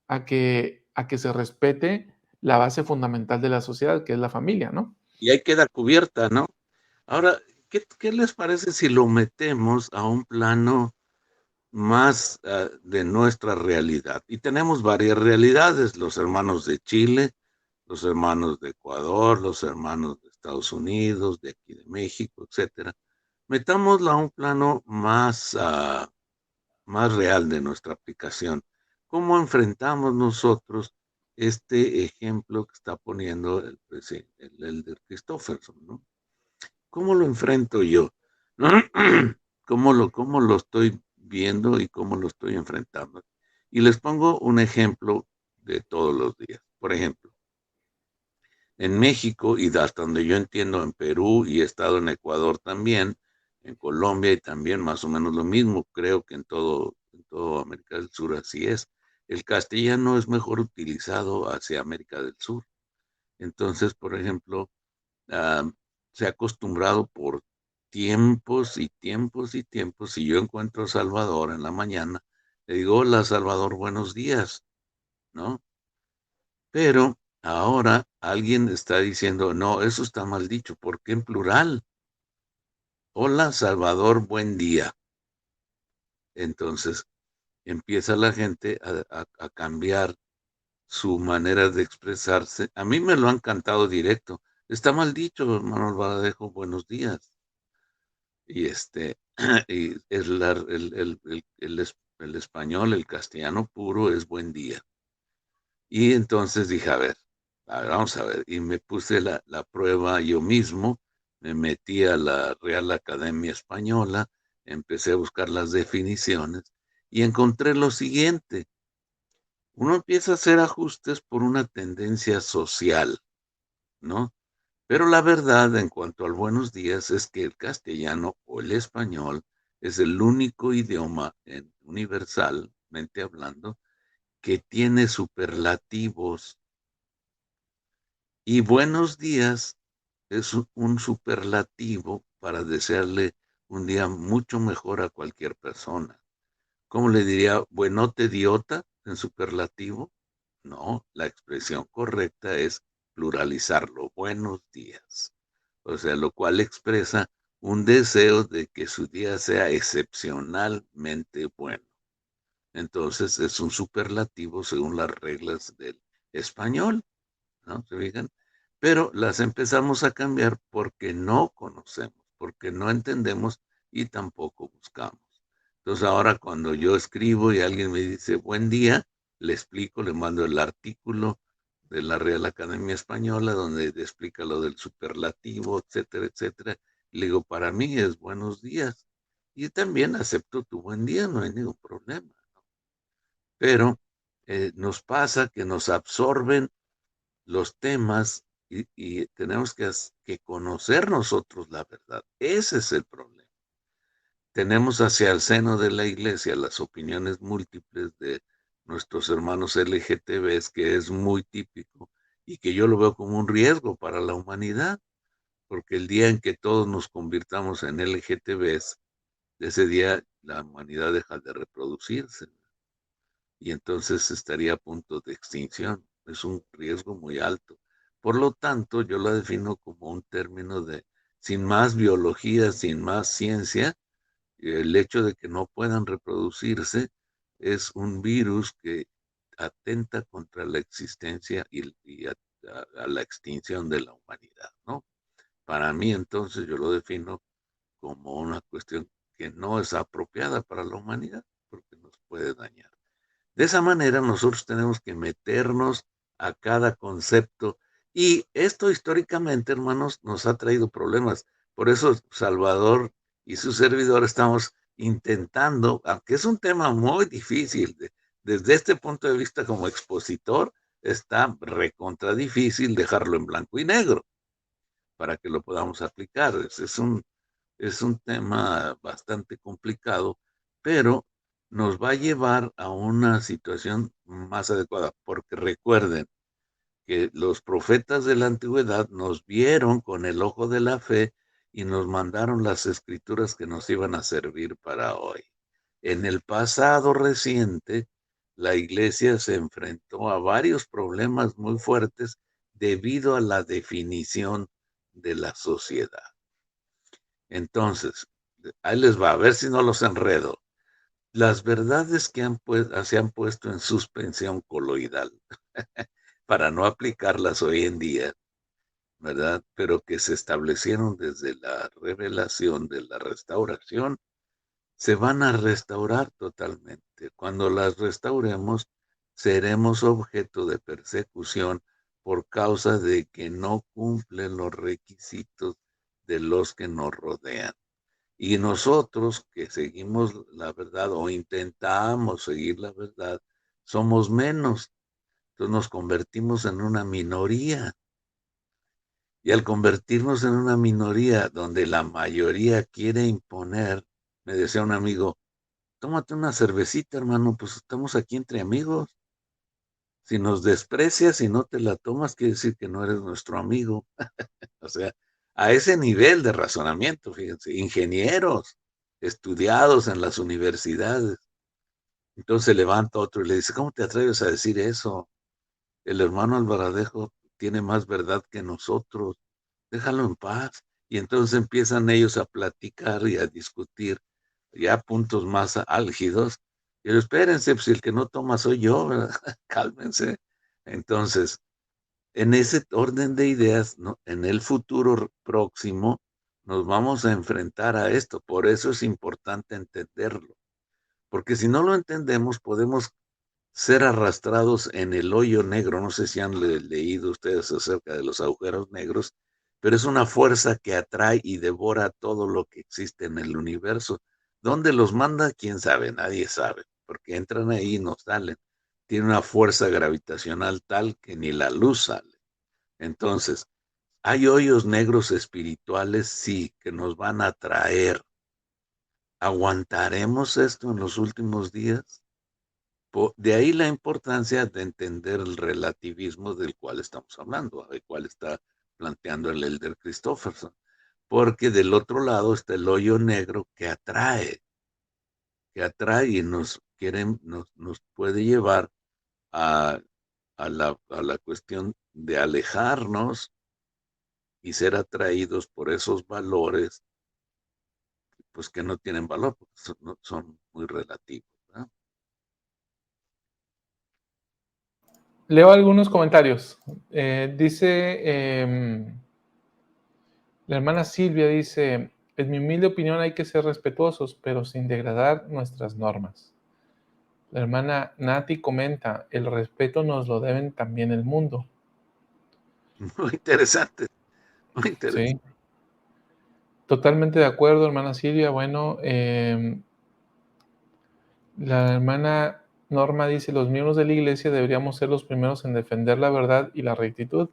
[SPEAKER 2] a que se respete la base fundamental de la sociedad, que es la familia, ¿no?
[SPEAKER 1] Y ahí queda cubierta, ¿no? Ahora, ¿qué les parece si lo metemos a un plano más de nuestra realidad? Y tenemos varias realidades, los hermanos de Chile, los hermanos de Ecuador, los hermanos de Estados Unidos, de aquí de México, etcétera. Metámoslo a un plano más real de nuestra aplicación. ¿Cómo enfrentamos nosotros este ejemplo que está poniendo el Elder Christofferson, ¿no? ¿Cómo lo enfrento yo? ¿Cómo lo estoy viendo y cómo lo estoy enfrentando? Y les pongo un ejemplo de todos los días. Por ejemplo, en México y hasta donde yo entiendo en Perú y he estado en Ecuador también, en Colombia y también más o menos lo mismo, creo que en todo América del Sur así es. El castellano es mejor utilizado hacia América del Sur. Entonces, por ejemplo, ah, se ha acostumbrado por tiempos y tiempos y tiempos. Si yo encuentro a Salvador en la mañana, le digo, hola Salvador, buenos días, ¿no? Pero ahora alguien está diciendo, no, eso está mal dicho, ¿por qué en plural? Hola Salvador, buen día. Entonces empieza la gente a cambiar su manera de expresarse. A mí me lo han cantado directo. Está mal dicho, hermano Valdejo, buenos días. Y y es el español, el castellano puro es buen día. Y entonces dije, a ver, vamos a ver. Y me puse la prueba yo mismo, me metí a la Real Academia Española, empecé a buscar las definiciones y encontré lo siguiente. Uno empieza a hacer ajustes por una tendencia social, ¿no? Pero la verdad en cuanto al buenos días es que el castellano o el español es el único idioma universalmente hablando que tiene superlativos. Y buenos días es un superlativo para desearle un día mucho mejor a cualquier persona. ¿Cómo le diría buenote idiota en superlativo? No, la expresión correcta es pluralizarlo. Buenos días. O sea, lo cual expresa un deseo de que su día sea excepcionalmente bueno. Entonces es un superlativo según las reglas del español, ¿no? ¿Se fijan? Pero las empezamos a cambiar porque no conocemos, porque no entendemos y tampoco buscamos. Entonces ahora cuando yo escribo y alguien me dice buen día, le explico, le mando el artículo de la Real Academia Española donde explica lo del superlativo, etcétera, etcétera. Y le digo, para mí es buenos días. Y también acepto tu buen día, no hay ningún problema. Pero nos pasa que nos absorben los temas y tenemos que conocer nosotros la verdad. Ese es el problema. Tenemos hacia el seno de la iglesia las opiniones múltiples de nuestros hermanos LGTBs, que es muy típico y que yo lo veo como un riesgo para la humanidad, porque el día en que todos nos convirtamos en LGTBs, ese día la humanidad deja de reproducirse y entonces estaría a punto de extinción. Es un riesgo muy alto. Por lo tanto, yo lo defino como un término de sin más biología, sin más ciencia, el hecho de que no puedan reproducirse es un virus que atenta contra la existencia y a la extinción de la humanidad, ¿no? Para mí, entonces, yo lo defino como una cuestión que no es apropiada para la humanidad porque nos puede dañar. De esa manera nosotros tenemos que meternos a cada concepto y esto históricamente, hermanos, nos ha traído problemas. Por eso Salvador y su servidor estamos intentando, aunque es un tema muy difícil, desde este punto de vista como expositor, está recontra difícil dejarlo en blanco y negro para que lo podamos aplicar. Es un tema bastante complicado, pero nos va a llevar a una situación más adecuada, porque recuerden que los profetas de la antigüedad nos vieron con el ojo de la fe y nos mandaron las escrituras que nos iban a servir para hoy. En el pasado reciente, la iglesia se enfrentó a varios problemas muy fuertes debido a la definición de la sociedad. Entonces, ahí les va, a ver si no los enredo. Las verdades que se han puesto en suspensión coloidal para no aplicarlas hoy en día, ¿verdad? Pero que se establecieron desde la revelación de la restauración, se van a restaurar totalmente. Cuando las restauremos, seremos objeto de persecución por causa de que no cumplen los requisitos de los que nos rodean. Y nosotros que seguimos la verdad o intentamos seguir la verdad, somos menos. Entonces nos convertimos en una minoría. Y al convertirnos en una minoría donde la mayoría quiere imponer, me decía un amigo, tómate una cervecita, hermano, pues estamos aquí entre amigos. Si nos desprecias y no te la tomas, quiere decir que no eres nuestro amigo. O sea, a ese nivel de razonamiento, fíjense, ingenieros estudiados en las universidades. Entonces se levanta otro y le dice, ¿cómo te atreves a decir eso? El hermano Alvaradejo tiene más verdad que nosotros, déjalo en paz. Y entonces empiezan ellos a platicar y a discutir ya puntos más álgidos. Y yo, espérense, pues si el que no toma soy yo, ¿verdad? Cálmense. Entonces, en ese orden de ideas, ¿no? En el futuro próximo, nos vamos a enfrentar a esto. Por eso es importante entenderlo. Porque si no lo entendemos, podemos ser arrastrados en el hoyo negro. No sé si han leído ustedes acerca de los agujeros negros, pero es una fuerza que atrae y devora todo lo que existe en el universo. ¿Dónde los manda? ¿Quién sabe? Nadie sabe, porque entran ahí y no salen. Tiene una fuerza gravitacional tal que ni la luz sale. Entonces, ¿hay hoyos negros espirituales? Sí, que nos van a atraer. ¿Aguantaremos esto en los últimos días? De ahí la importancia de entender el relativismo del cual estamos hablando, del cual está planteando el Elder Christofferson, porque del otro lado está el hoyo negro que atrae y nos puede llevar a, a la cuestión de alejarnos y ser atraídos por esos valores, pues que no tienen valor, porque son muy relativos, ¿verdad?
[SPEAKER 2] Leo algunos comentarios. Dice la hermana Silvia, dice, En mi humilde opinión hay que ser respetuosos, pero sin degradar nuestras normas. La hermana Nati comenta, el respeto nos lo deben también el mundo.
[SPEAKER 1] Muy interesante, muy interesante.
[SPEAKER 2] Sí, totalmente de acuerdo, hermana Silvia. Bueno, la hermana Norma dice, los miembros de la iglesia deberíamos ser los primeros en defender la verdad y la rectitud,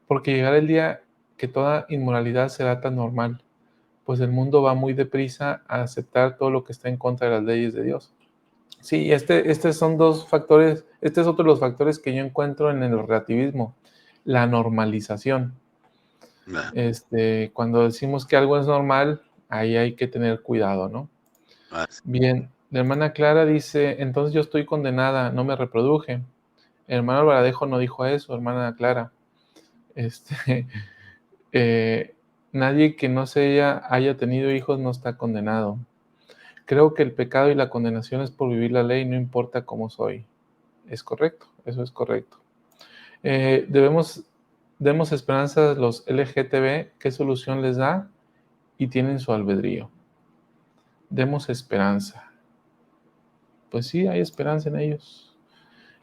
[SPEAKER 2] porque llegará el día que toda inmoralidad será tan normal, pues el mundo va muy deprisa a aceptar todo lo que está en contra de las leyes de Dios. Sí, este son dos factores, este es otro de los factores que yo encuentro en el relativismo, la normalización.
[SPEAKER 1] Ah,
[SPEAKER 2] Cuando decimos que algo es normal, ahí hay que tener cuidado, ¿no?
[SPEAKER 1] así.
[SPEAKER 2] Bien, la hermana Clara dice, entonces yo estoy condenada, no me reproduje. El hermano Albaradejo no dijo eso, hermana Clara. Este, eh, nadie que no se haya tenido hijos no está condenado. Creo que el pecado y la condenación es por vivir la ley, no importa cómo soy. Es correcto, eso es correcto. Demos esperanza a los LGTB, ¿qué solución les da? Y tienen su albedrío. Demos esperanza. Pues sí, hay esperanza en ellos.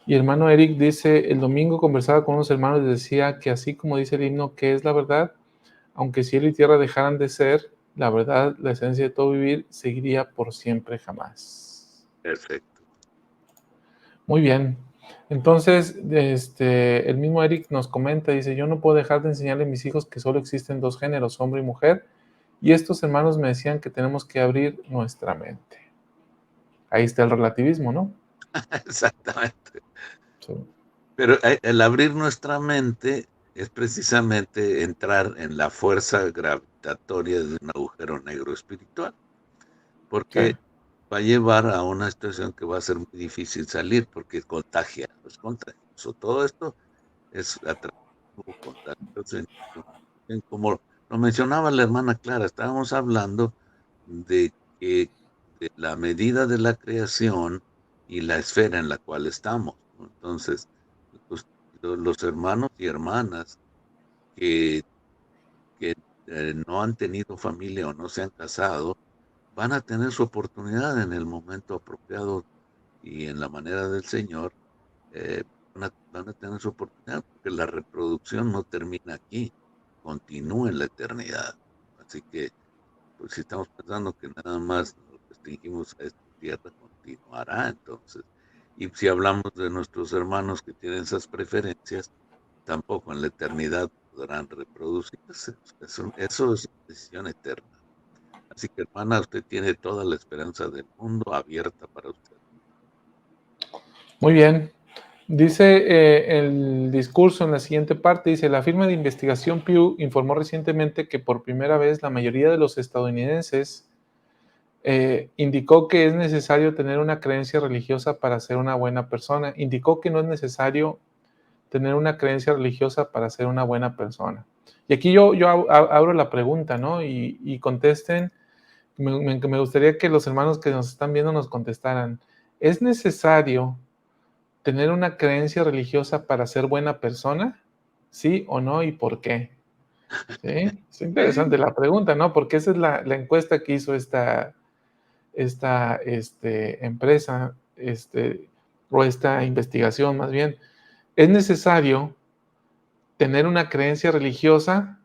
[SPEAKER 2] Y hermano Eric dice, el domingo conversaba con unos hermanos y decía que así como dice el himno, que es la verdad, aunque cielo y tierra dejaran de ser, la verdad, la esencia de todo vivir, seguiría por siempre jamás.
[SPEAKER 1] Perfecto.
[SPEAKER 2] Muy bien. Entonces, el mismo Eric nos comenta, dice, yo no puedo dejar de enseñarle a mis hijos que solo existen dos géneros, hombre y mujer, y estos hermanos me decían que tenemos que abrir nuestra mente. Ahí está el relativismo, ¿no?
[SPEAKER 1] Exactamente.
[SPEAKER 2] Sí.
[SPEAKER 1] Pero el abrir nuestra mente es precisamente entrar en la fuerza gravitatoria de un agujero negro espiritual,
[SPEAKER 2] Sí.
[SPEAKER 1] porque va a llevar a una situación que va a ser muy difícil salir, porque es contagioso. Todo esto es atractivo, contagioso. Como lo mencionaba la hermana Clara, estábamos hablando de que de la medida de la creación y la esfera en la cual estamos, ¿no? Entonces, los, los hermanos y hermanas que, que no han tenido familia o no se han casado, van a tener su oportunidad en el momento apropiado y en la manera del Señor, eh, van a tener su oportunidad, porque la reproducción no termina aquí, continúa en la eternidad. Así que, pues si estamos pensando que nada más nos restringimos a esta tierra, continuará entonces. Y si hablamos de nuestros hermanos que tienen esas preferencias, tampoco en la eternidad podrán reproducirse. Eso es una decisión eterna. Así que, hermana, usted tiene toda la esperanza del mundo abierta para usted.
[SPEAKER 2] Muy bien. Dice el discurso en la siguiente parte, dice, la firma de investigación Pew informó recientemente que por primera vez la mayoría de los estadounidenses indicó que es necesario tener una creencia religiosa para ser una buena persona. Indicó que no es necesario tener una creencia religiosa para ser una buena persona. Y aquí yo abro la pregunta, ¿no? Y contesten, me gustaría que los hermanos que nos están viendo nos contestaran, ¿es necesario tener una creencia religiosa para ser buena persona? ¿Sí o no? ¿Y por qué? ¿Sí? Es interesante la pregunta, ¿no? Porque esa es la encuesta que hizo esta empresa, o esta investigación más bien. ¿Es necesario tener una creencia religiosa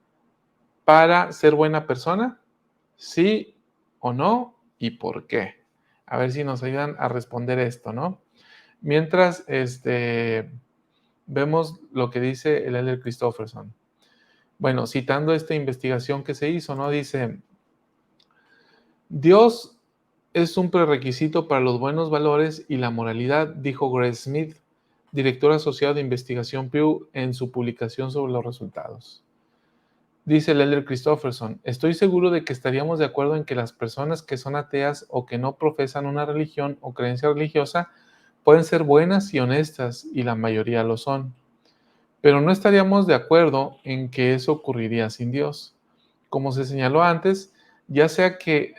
[SPEAKER 2] para ser buena persona? ¿Sí o no? ¿Y por qué? A ver si nos ayudan a responder esto, ¿no? Mientras, vemos lo que dice el Elder Christofferson. Bueno, citando esta investigación que se hizo, ¿no? Dice, Dios es un prerequisito para los buenos valores y la moralidad, dijo Grace Smith, director asociado de investigación Pew, en su publicación sobre los resultados. Dice el Elder Christofferson, estoy seguro de que estaríamos de acuerdo en que las personas que son ateas o que no profesan una religión o creencia religiosa pueden ser buenas y honestas, y la mayoría lo son. Pero no estaríamos de acuerdo en que eso ocurriría sin Dios. Como se señaló antes, ya sea que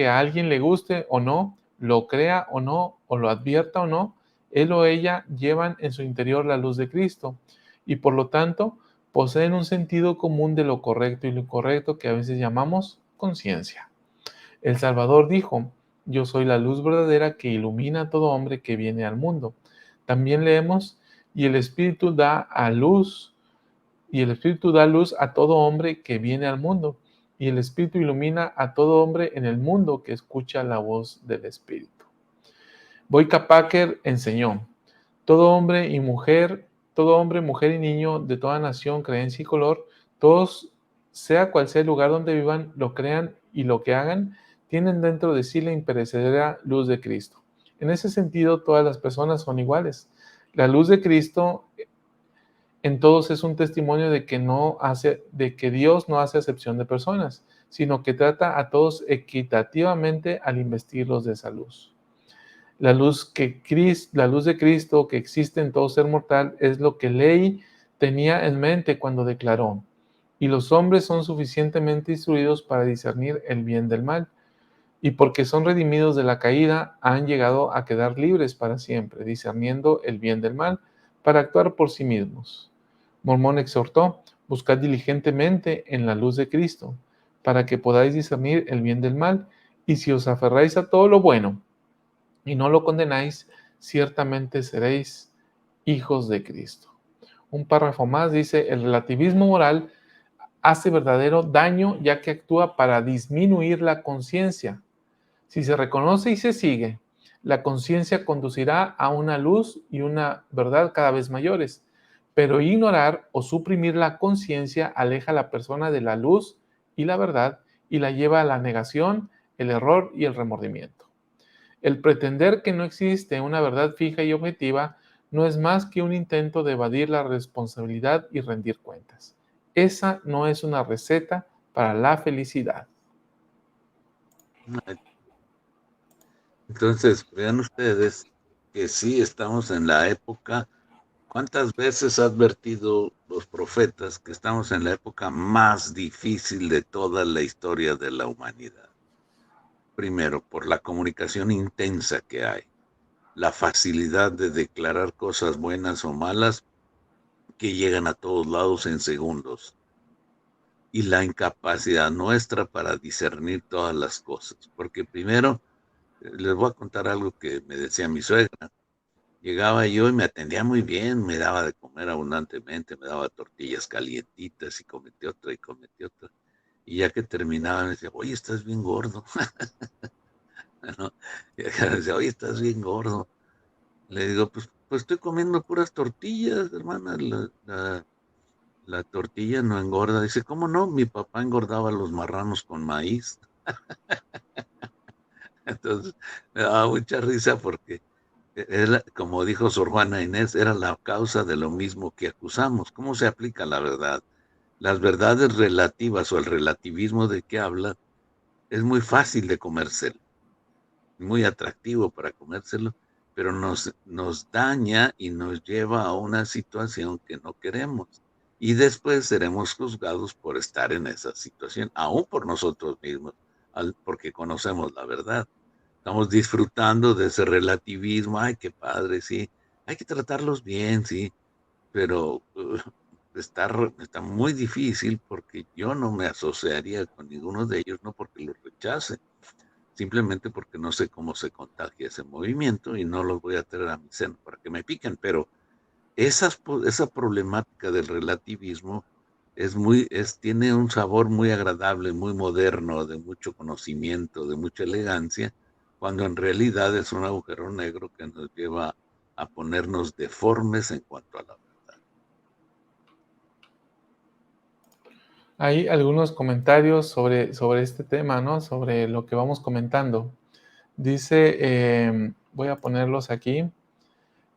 [SPEAKER 2] a alguien le guste o no, lo crea o no, o lo advierta o no, él o ella llevan en su interior la luz de Cristo y por lo tanto poseen un sentido común de lo correcto y lo incorrecto que a veces llamamos conciencia. El Salvador dijo: yo soy la luz verdadera que ilumina a todo hombre que viene al mundo. También leemos: y el Espíritu da luz a todo hombre que viene al mundo, y el Espíritu ilumina a todo hombre en el mundo que escucha la voz del Espíritu. Boyka Packer enseñó: todo hombre, mujer y niño de toda nación, creencia y color, todos, sea cual sea el lugar donde vivan, lo crean y lo que hagan, tienen dentro de sí la imperecedera luz de Cristo. En ese sentido, todas las personas son iguales. La luz de Cristo en todos es un testimonio de que Dios no hace acepción de personas, sino que trata a todos equitativamente al investirlos de esa luz. La luz de Cristo que existe en todo ser mortal es lo que Ley tenía en mente cuando declaró: y los hombres son suficientemente instruidos para discernir el bien del mal, y porque son redimidos de la caída, han llegado a quedar libres para siempre, discerniendo el bien del mal, para actuar por sí mismos. Mormón exhortó: buscad diligentemente en la luz de Cristo, para que podáis discernir el bien del mal, y si os aferráis a todo lo bueno, y no lo condenáis, ciertamente seréis hijos de Cristo. Un párrafo más dice: el relativismo moral hace verdadero daño ya que actúa para disminuir la conciencia. Si se reconoce y se sigue, la conciencia conducirá a una luz y una verdad cada vez mayores, pero ignorar o suprimir la conciencia aleja a la persona de la luz y la verdad y la lleva a la negación, el error y el remordimiento. El pretender que no existe una verdad fija y objetiva no es más que un intento de evadir la responsabilidad y rendir cuentas. Esa no es una receta para la felicidad.
[SPEAKER 1] Entonces, vean ustedes que sí estamos en la época. ¿Cuántas veces ha advertido los profetas que estamos en la época más difícil de toda la historia de la humanidad? Primero, por la comunicación intensa que hay, la facilidad de declarar cosas buenas o malas que llegan a todos lados en segundos, y la incapacidad nuestra para discernir todas las cosas. Porque primero, les voy a contar algo que me decía mi suegra. Llegaba yo y me atendía muy bien, me daba de comer abundantemente, me daba tortillas calientitas y cometí otra y cometí otra. Y ya que terminaba me decía: oye, estás bien gordo. ¿No? Y acá me decía: oye, estás bien gordo. Le digo: pues estoy comiendo puras tortillas, hermana. La tortilla no engorda. Dice: ¿cómo no? Mi papá engordaba los marranos con maíz. Entonces me daba mucha risa porque era, como dijo Sor Juana Inés, era la causa de lo mismo que acusamos. ¿Cómo se aplica la verdad? Las verdades relativas o el relativismo de que habla es muy fácil de comérselo, muy atractivo para comérselo, pero nos daña y nos lleva a una situación que no queremos. Y después seremos juzgados por estar en esa situación, aún por nosotros mismos, porque conocemos la verdad. Estamos disfrutando de ese relativismo. Ay, qué padre, sí. Hay que tratarlos bien, sí, pero está muy difícil porque yo no me asociaría con ninguno de ellos, no porque los rechace, simplemente porque no sé cómo se contagia ese movimiento y no los voy a traer a mi seno para que me piquen. Pero esa problemática del relativismo tiene un sabor muy agradable, muy moderno, de mucho conocimiento, de mucha elegancia, cuando en realidad es un agujero negro que nos lleva a ponernos deformes en cuanto a la verdad.
[SPEAKER 2] Hay algunos comentarios sobre este tema, ¿no? Sobre lo que vamos comentando. Dice, voy a ponerlos aquí.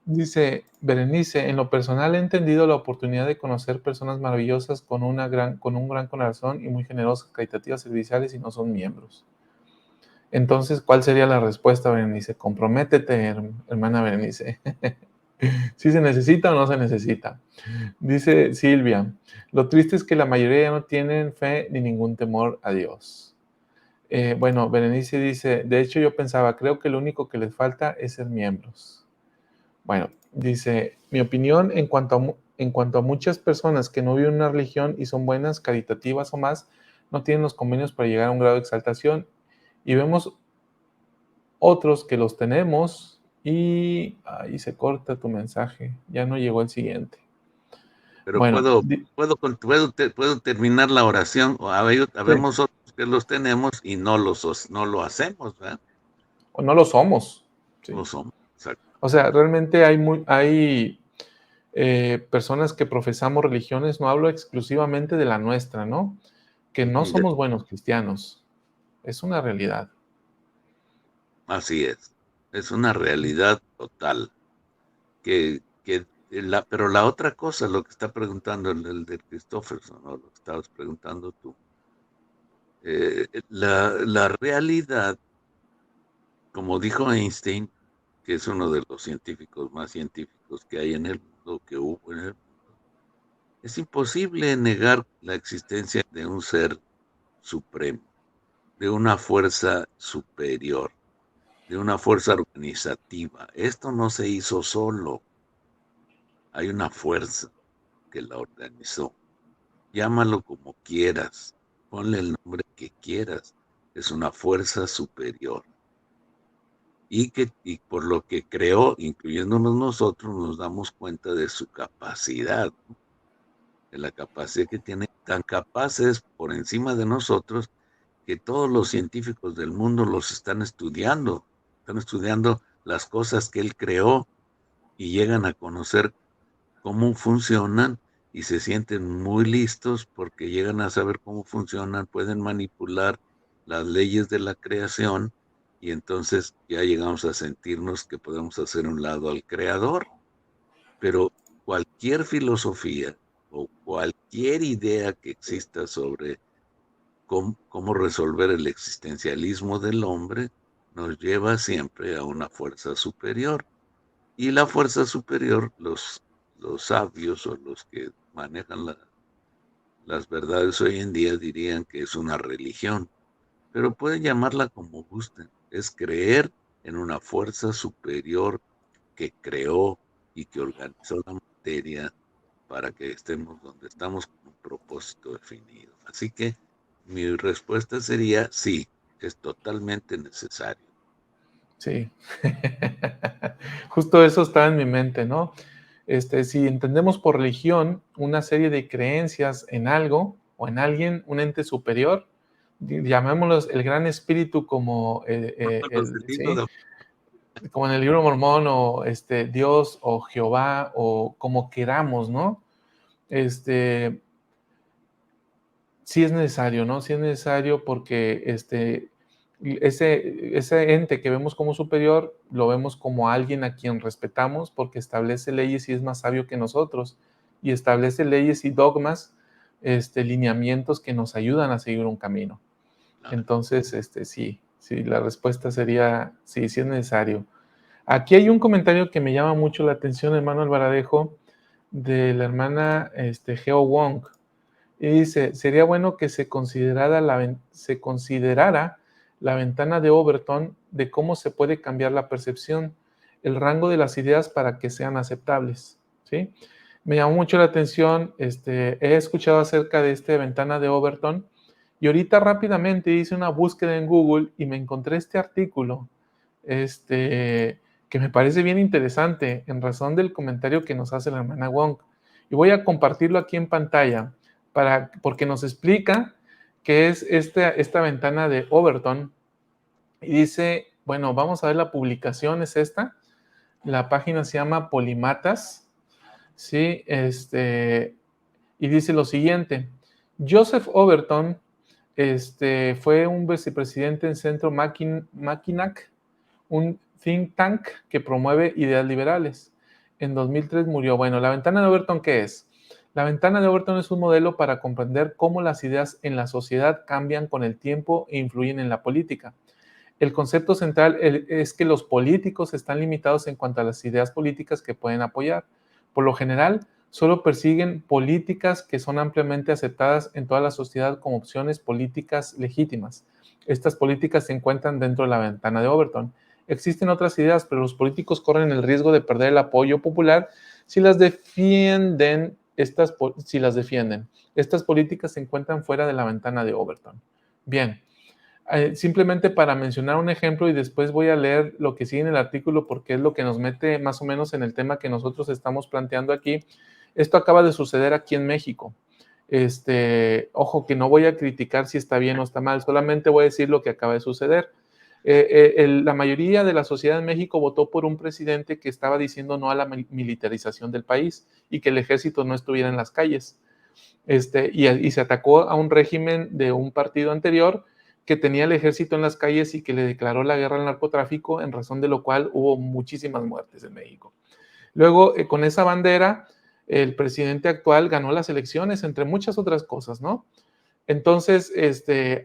[SPEAKER 2] Dice Berenice: en lo personal he entendido la oportunidad de conocer personas maravillosas con un gran corazón y muy generosas, caritativas, serviciales y no son miembros. Entonces, ¿cuál sería la respuesta, Berenice? Comprométete, hermana Berenice. ¿Sí se necesita o no se necesita? Dice Silvia: lo triste es que la mayoría no tienen fe ni ningún temor a Dios. Bueno, Berenice dice: de hecho yo pensaba, creo que lo único que les falta es ser miembros. Bueno, dice: mi opinión en cuanto a muchas personas que no viven una religión y son buenas, caritativas o más, no tienen los convenios para llegar a un grado de exaltación, y vemos otros que los tenemos y ahí se corta tu mensaje, ya no llegó el siguiente.
[SPEAKER 1] Pero
[SPEAKER 2] Bueno,
[SPEAKER 1] puedo terminar la oración.
[SPEAKER 2] sí,
[SPEAKER 1] Habemos otros que los tenemos y no lo hacemos, ¿verdad?
[SPEAKER 2] o no lo somos,
[SPEAKER 1] No
[SPEAKER 2] ¿sí?
[SPEAKER 1] somos, exacto.
[SPEAKER 2] O sea, realmente hay personas que profesamos religiones, no hablo exclusivamente de la nuestra, ¿no? Que no
[SPEAKER 1] Ujú,
[SPEAKER 2] somos buenos cristianos, es una realidad.
[SPEAKER 1] así es. Es una realidad total. Pero la otra cosa, lo que está preguntando el de Christofferson, o lo que estabas preguntando tú, la realidad, como dijo Einstein, que es uno de los científicos más científicos que hay en el mundo, que hubo en el mundo, es imposible negar la existencia de un ser supremo, de una fuerza superior, de una fuerza organizativa. Esto no se hizo solo, hay una fuerza que la organizó. Llámalo como quieras, ponle el nombre que quieras, es una fuerza superior. Y por lo que creó, incluyéndonos nosotros, nos damos cuenta de su capacidad, ¿no? De la capacidad que tiene, tan capaces por encima de nosotros, que todos los científicos del mundo los están estudiando las cosas que él creó y llegan a conocer cómo funcionan y se sienten muy listos porque llegan a saber cómo funcionan, pueden manipular las leyes de la creación y entonces ya llegamos a sentirnos que podemos hacer un lado al creador. Pero cualquier filosofía o cualquier idea que exista sobre cómo resolver el existencialismo del hombre nos lleva siempre a una fuerza superior. Y la fuerza superior, los sabios o los que manejan las verdades hoy en día dirían que es una religión, pero pueden llamarla como gusten. Es creer en una fuerza superior que creó y que organizó la materia para que estemos donde estamos con un propósito definido. Así que mi respuesta sería sí, es totalmente necesario.
[SPEAKER 2] Sí. Justo eso está en mi mente, ¿no? Si entendemos por religión una serie de creencias en algo o en alguien, un ente superior, llamémoslos el gran espíritu como, ¿sí? Como en el libro mormón o Dios o Jehová o como queramos, ¿no? Este, sí es necesario, ¿no? Sí es necesario porque ese ente que vemos como superior, lo vemos como alguien a quien respetamos porque establece leyes y es más sabio que nosotros, y establece leyes y dogmas, lineamientos que nos ayudan a seguir un camino.
[SPEAKER 1] Claro.
[SPEAKER 2] Entonces, sí, la respuesta sería sí, sí es necesario. Aquí hay un comentario que me llama mucho la atención, hermano Alvaradejo, de la hermana Geo Wong. Y dice, sería bueno que se considerara la ventana de Overton de cómo se puede cambiar la percepción, el rango de las ideas para que sean aceptables, ¿sí? Me llamó mucho la atención, he escuchado acerca de esta ventana de Overton y ahorita rápidamente hice una búsqueda en Google y me encontré este artículo, que me parece bien interesante en razón del comentario que nos hace la hermana Wong. Y voy a compartirlo aquí en pantalla porque nos explica qué es esta ventana de Overton. Y dice, bueno, vamos a ver la publicación, es esta. La página se llama Polimatas, ¿sí? Y dice lo siguiente, Joseph Overton fue un vicepresidente en Centro Mackinac, un think tank que promueve ideas liberales. En 2003 murió. Bueno, la ventana de Overton, ¿qué es? La ventana de Overton es un modelo para comprender cómo las ideas en la sociedad cambian con el tiempo e influyen en la política. El concepto central es que los políticos están limitados en cuanto a las ideas políticas que pueden apoyar. Por lo general, solo persiguen políticas que son ampliamente aceptadas en toda la sociedad como opciones políticas legítimas. Estas políticas se encuentran dentro de la ventana de Overton. Existen otras ideas, pero los políticos corren el riesgo de perder el apoyo popular si las defienden si las defienden. Estas políticas se encuentran fuera de la ventana de Overton. Bien, simplemente para mencionar un ejemplo y después voy a leer lo que sigue en el artículo porque es lo que nos mete más o menos en el tema que nosotros estamos planteando aquí. Esto acaba de suceder aquí en México. Ojo que no voy a criticar si está bien o está mal, solamente voy a decir lo que acaba de suceder. La mayoría de la sociedad en México votó por un presidente que estaba diciendo no a la militarización del país y que el ejército no estuviera en las calles. Y se atacó a un régimen de un partido anterior que tenía el ejército en las calles y que le declaró la guerra al narcotráfico, en razón de lo cual hubo muchísimas muertes en México. Luego, con esa bandera, el presidente actual ganó las elecciones, entre muchas otras cosas, ¿no? Entonces,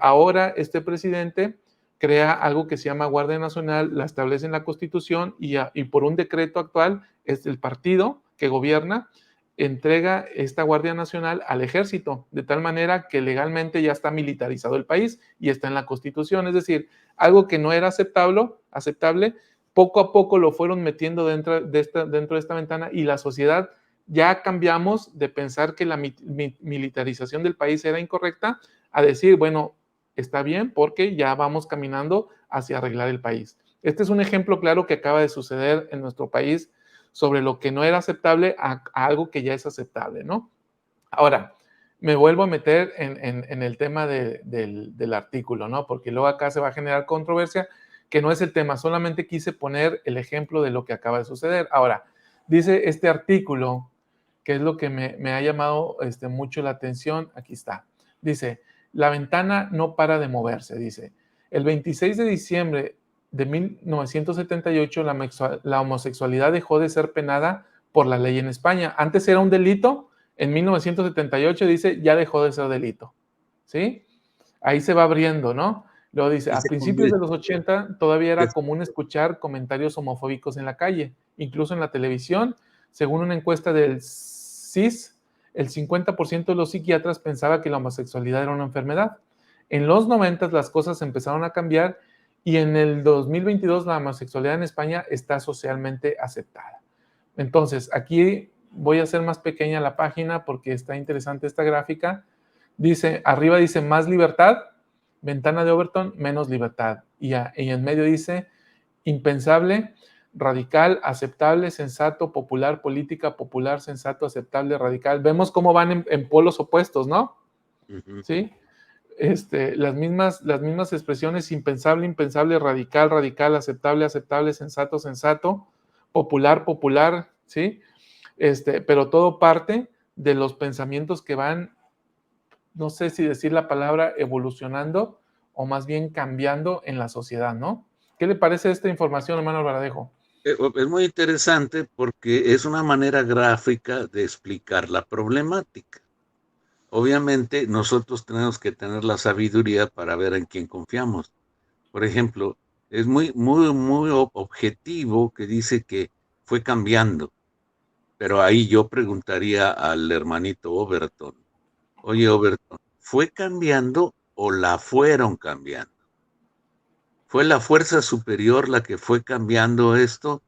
[SPEAKER 2] ahora este presidente crea algo que se llama Guardia Nacional, la establece en la Constitución y por un decreto actual, es el partido que gobierna entrega esta Guardia Nacional al ejército, de tal manera que legalmente ya está militarizado el país y está en la Constitución. Es decir, algo que no era aceptable, poco a poco lo fueron metiendo dentro de esta ventana y la sociedad ya cambiamos de pensar que la militarización del país era incorrecta a decir, bueno, está bien porque ya vamos caminando hacia arreglar el país. Este es un ejemplo claro que acaba de suceder en nuestro país sobre lo que no era aceptable a algo que ya es aceptable, ¿no? Ahora, me vuelvo a meter en el tema del artículo, ¿no? Porque luego acá se va a generar controversia, que no es el tema, solamente quise poner el ejemplo de lo que acaba de suceder. Ahora, dice este artículo, que es lo que me ha llamado mucho la atención, aquí está. Dice, la ventana no para de moverse, dice. El 26 de diciembre de 1978, la homosexualidad dejó de ser penada por la ley en España. Antes era un delito, en 1978 dice, ya dejó de ser delito. ¿Sí? Ahí se va abriendo, ¿no? Luego dice, a principios de los 80 todavía era común escuchar comentarios homofóbicos en la calle, incluso en la televisión. Según una encuesta del CIS, el 50% de los psiquiatras pensaba que la homosexualidad era una enfermedad. En los 90 las cosas empezaron a cambiar y en el 2022 la homosexualidad en España está socialmente aceptada. Entonces, aquí voy a hacer más pequeña la página porque está interesante esta gráfica. Dice, arriba dice más libertad, ventana de Overton, menos libertad. Y en medio dice impensable, radical, aceptable, sensato, popular, política, popular, sensato, aceptable, radical. Vemos cómo van en polos opuestos, ¿no? ¿Sí? Las mismas expresiones, impensable, impensable, radical, radical, aceptable, aceptable, sensato, sensato, popular, popular, ¿sí? Pero todo parte de los pensamientos que van, no sé si decir la palabra evolucionando o más bien cambiando en la sociedad, ¿no? ¿Qué le parece esta información, hermano Alvaradejo?
[SPEAKER 1] Es muy interesante porque es una manera gráfica de explicar la problemática. Obviamente, nosotros tenemos que tener la sabiduría para ver en quién confiamos. Por ejemplo, es muy objetivo que dice que fue cambiando, pero ahí yo preguntaría al hermanito Overton, oye Overton, ¿fue cambiando o la fueron cambiando? ¿Fue la fuerza superior la que fue cambiando esto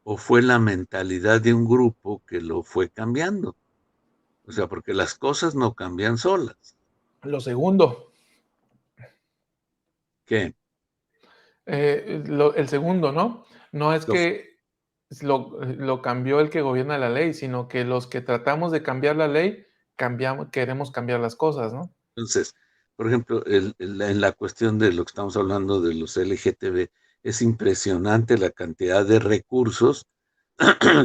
[SPEAKER 1] o fue la mentalidad de un grupo que lo fue cambiando? O sea, porque las cosas no cambian solas.
[SPEAKER 2] Lo segundo.
[SPEAKER 1] ¿Qué?
[SPEAKER 2] El segundo, ¿no? No es
[SPEAKER 1] Lo-
[SPEAKER 2] que lo cambió el que gobierna la ley, sino que los que tratamos de cambiar la ley, queremos cambiar las cosas, ¿no?
[SPEAKER 1] Entonces, por ejemplo, en la cuestión de lo que estamos hablando de los LGTB, es impresionante la cantidad de recursos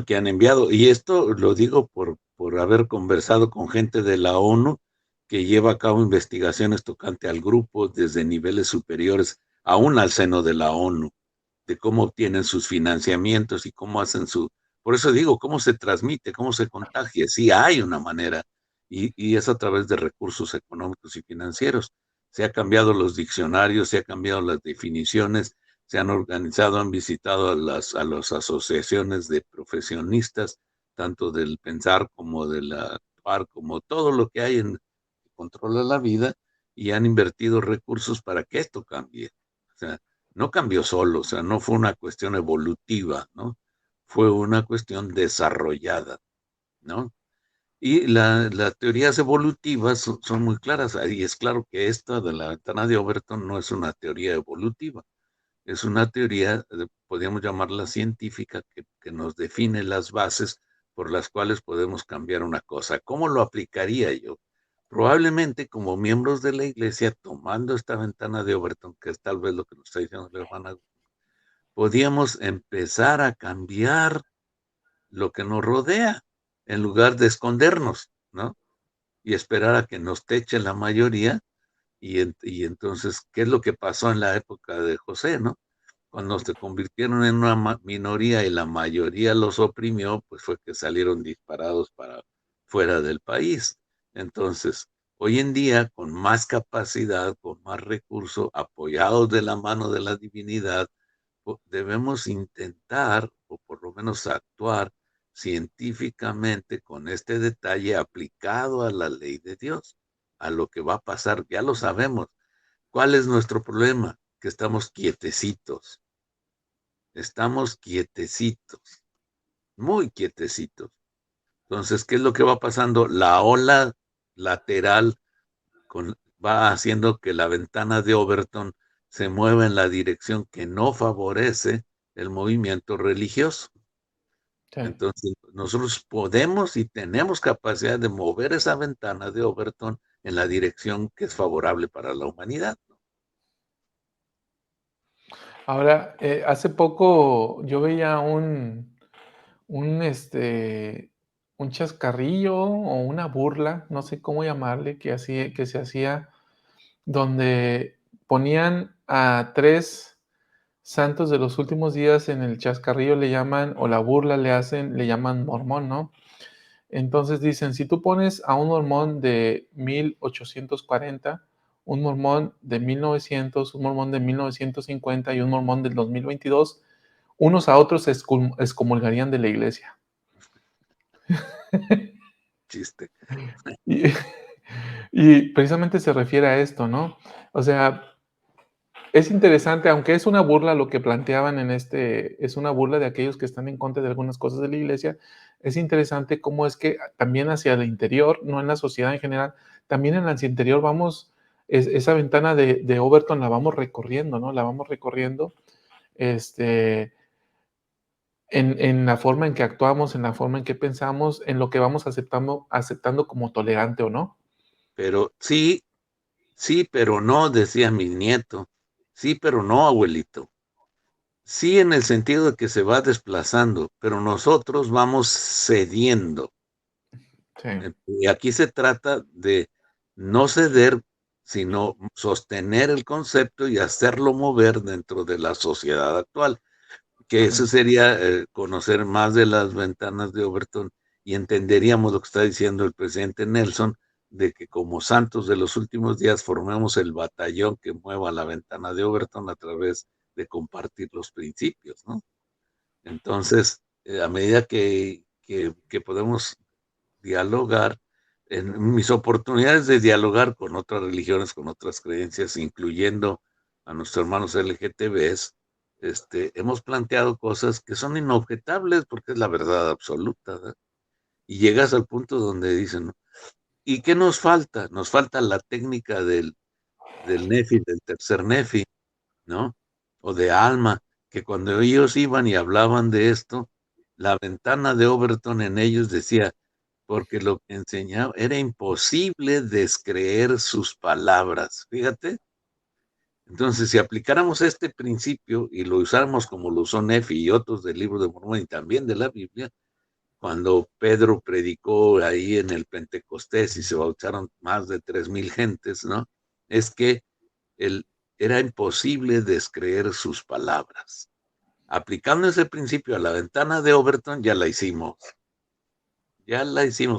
[SPEAKER 1] que han enviado. Y esto lo digo por haber conversado con gente de la ONU que lleva a cabo investigaciones tocante al grupo desde niveles superiores, aún al seno de la ONU, de cómo obtienen sus financiamientos y cómo hacen su... Por eso digo, cómo se transmite, cómo se contagia. Sí hay una manera y es a través de recursos económicos y financieros. Se han cambiado los diccionarios, se han cambiado las definiciones, se han organizado, han visitado a las asociaciones de profesionistas, tanto del pensar como del actuar, como todo lo que hay en que controla la vida, y han invertido recursos para que esto cambie. O sea, no cambió solo, o sea, no fue una cuestión evolutiva, ¿no? Fue una cuestión desarrollada, ¿no? Y las teorías evolutivas son muy claras. Y es claro que esta de la ventana de Overton no es una teoría evolutiva, es una teoría, podríamos llamarla científica, que nos define las bases por las cuales podemos cambiar una cosa. ¿Cómo lo aplicaría yo? Probablemente como miembros de la iglesia, tomando esta ventana de Overton, que es tal vez lo que nos está diciendo la hermana, podíamos empezar a cambiar lo que nos rodea, en lugar de escondernos, ¿no? Y esperar a que nos teche la mayoría. Y entonces, ¿qué es lo que pasó en la época de José, no? Cuando se convirtieron en una minoría y la mayoría los oprimió, pues fue que salieron disparados para fuera del país. Entonces, hoy en día, con más capacidad, con más recursos, apoyados de la mano de la divinidad, debemos intentar, o por lo menos actuar científicamente con este detalle aplicado a la ley de Dios, a lo que va a pasar. Ya lo sabemos. ¿Cuál es nuestro problema? Que estamos quietecitos. Estamos quietecitos, muy quietecitos. Entonces, ¿qué es lo que va pasando? La ola lateral va haciendo que la ventana de Overton se mueva en la dirección que no favorece el movimiento religioso.
[SPEAKER 2] Sí.
[SPEAKER 1] Entonces, nosotros podemos y tenemos capacidad de mover esa ventana de Overton en la dirección que es favorable para la humanidad.
[SPEAKER 2] Ahora, hace poco yo veía un, un chascarrillo o una burla, no sé cómo llamarle, que se hacía, donde ponían a 3 santos de los últimos días en el chascarrillo, le llaman, o la burla le llaman mormón, ¿no? Entonces dicen, si tú pones a un mormón de 1840, un mormón de 1900, un mormón de 1950 y un mormón del 2022, unos a otros se excomulgarían de la iglesia.
[SPEAKER 1] Chiste.
[SPEAKER 2] Y, y precisamente se refiere a esto, ¿no? O sea, es interesante, aunque es una burla lo que planteaban es una burla de aquellos que están en contra de algunas cosas de la iglesia. Es interesante cómo es que también hacia el interior, no en la sociedad en general, también en el interior vamos, esa ventana de Overton la vamos recorriendo, ¿no? La vamos recorriendo, este, en la forma en que actuamos, en la forma en que pensamos, en lo que vamos aceptando como tolerante o no.
[SPEAKER 1] Pero sí, sí, pero no, decía mi nieto. Sí, pero no, abuelito. Sí, en el sentido de que se va desplazando, pero nosotros vamos cediendo.
[SPEAKER 2] Sí.
[SPEAKER 1] Y aquí se trata de no ceder, sino sostener el concepto y hacerlo mover dentro de la sociedad actual, que eso sería conocer más de las ventanas de Overton y entenderíamos lo que está diciendo el presidente Nelson, de que como santos de los últimos días formemos el batallón que mueva la ventana de Overton a través de compartir los principios, ¿no? Entonces, a medida que podemos dialogar, en mis oportunidades de dialogar con otras religiones, con otras creencias, incluyendo a nuestros hermanos LGTBs, hemos planteado cosas que son inobjetables porque es la verdad absoluta, ¿verdad? Y llegas al punto donde dicen, ¿no? ¿Y qué nos falta? Nos falta la técnica del Nefi, del tercer Nefi, ¿no? O de Alma, que cuando ellos iban y hablaban de esto, la ventana de Overton en ellos decía, porque lo que enseñaba era imposible descreer sus palabras, fíjate. Entonces, si aplicáramos este principio y lo usáramos como lo usó Nefi y otros del libro de Mormón y también de la Biblia, cuando Pedro predicó ahí en el Pentecostés y se bautizaron más de 3,000 gentes, ¿no? Es que el, era imposible descreer sus palabras. Aplicando ese principio a la ventana de Overton, ya la hicimos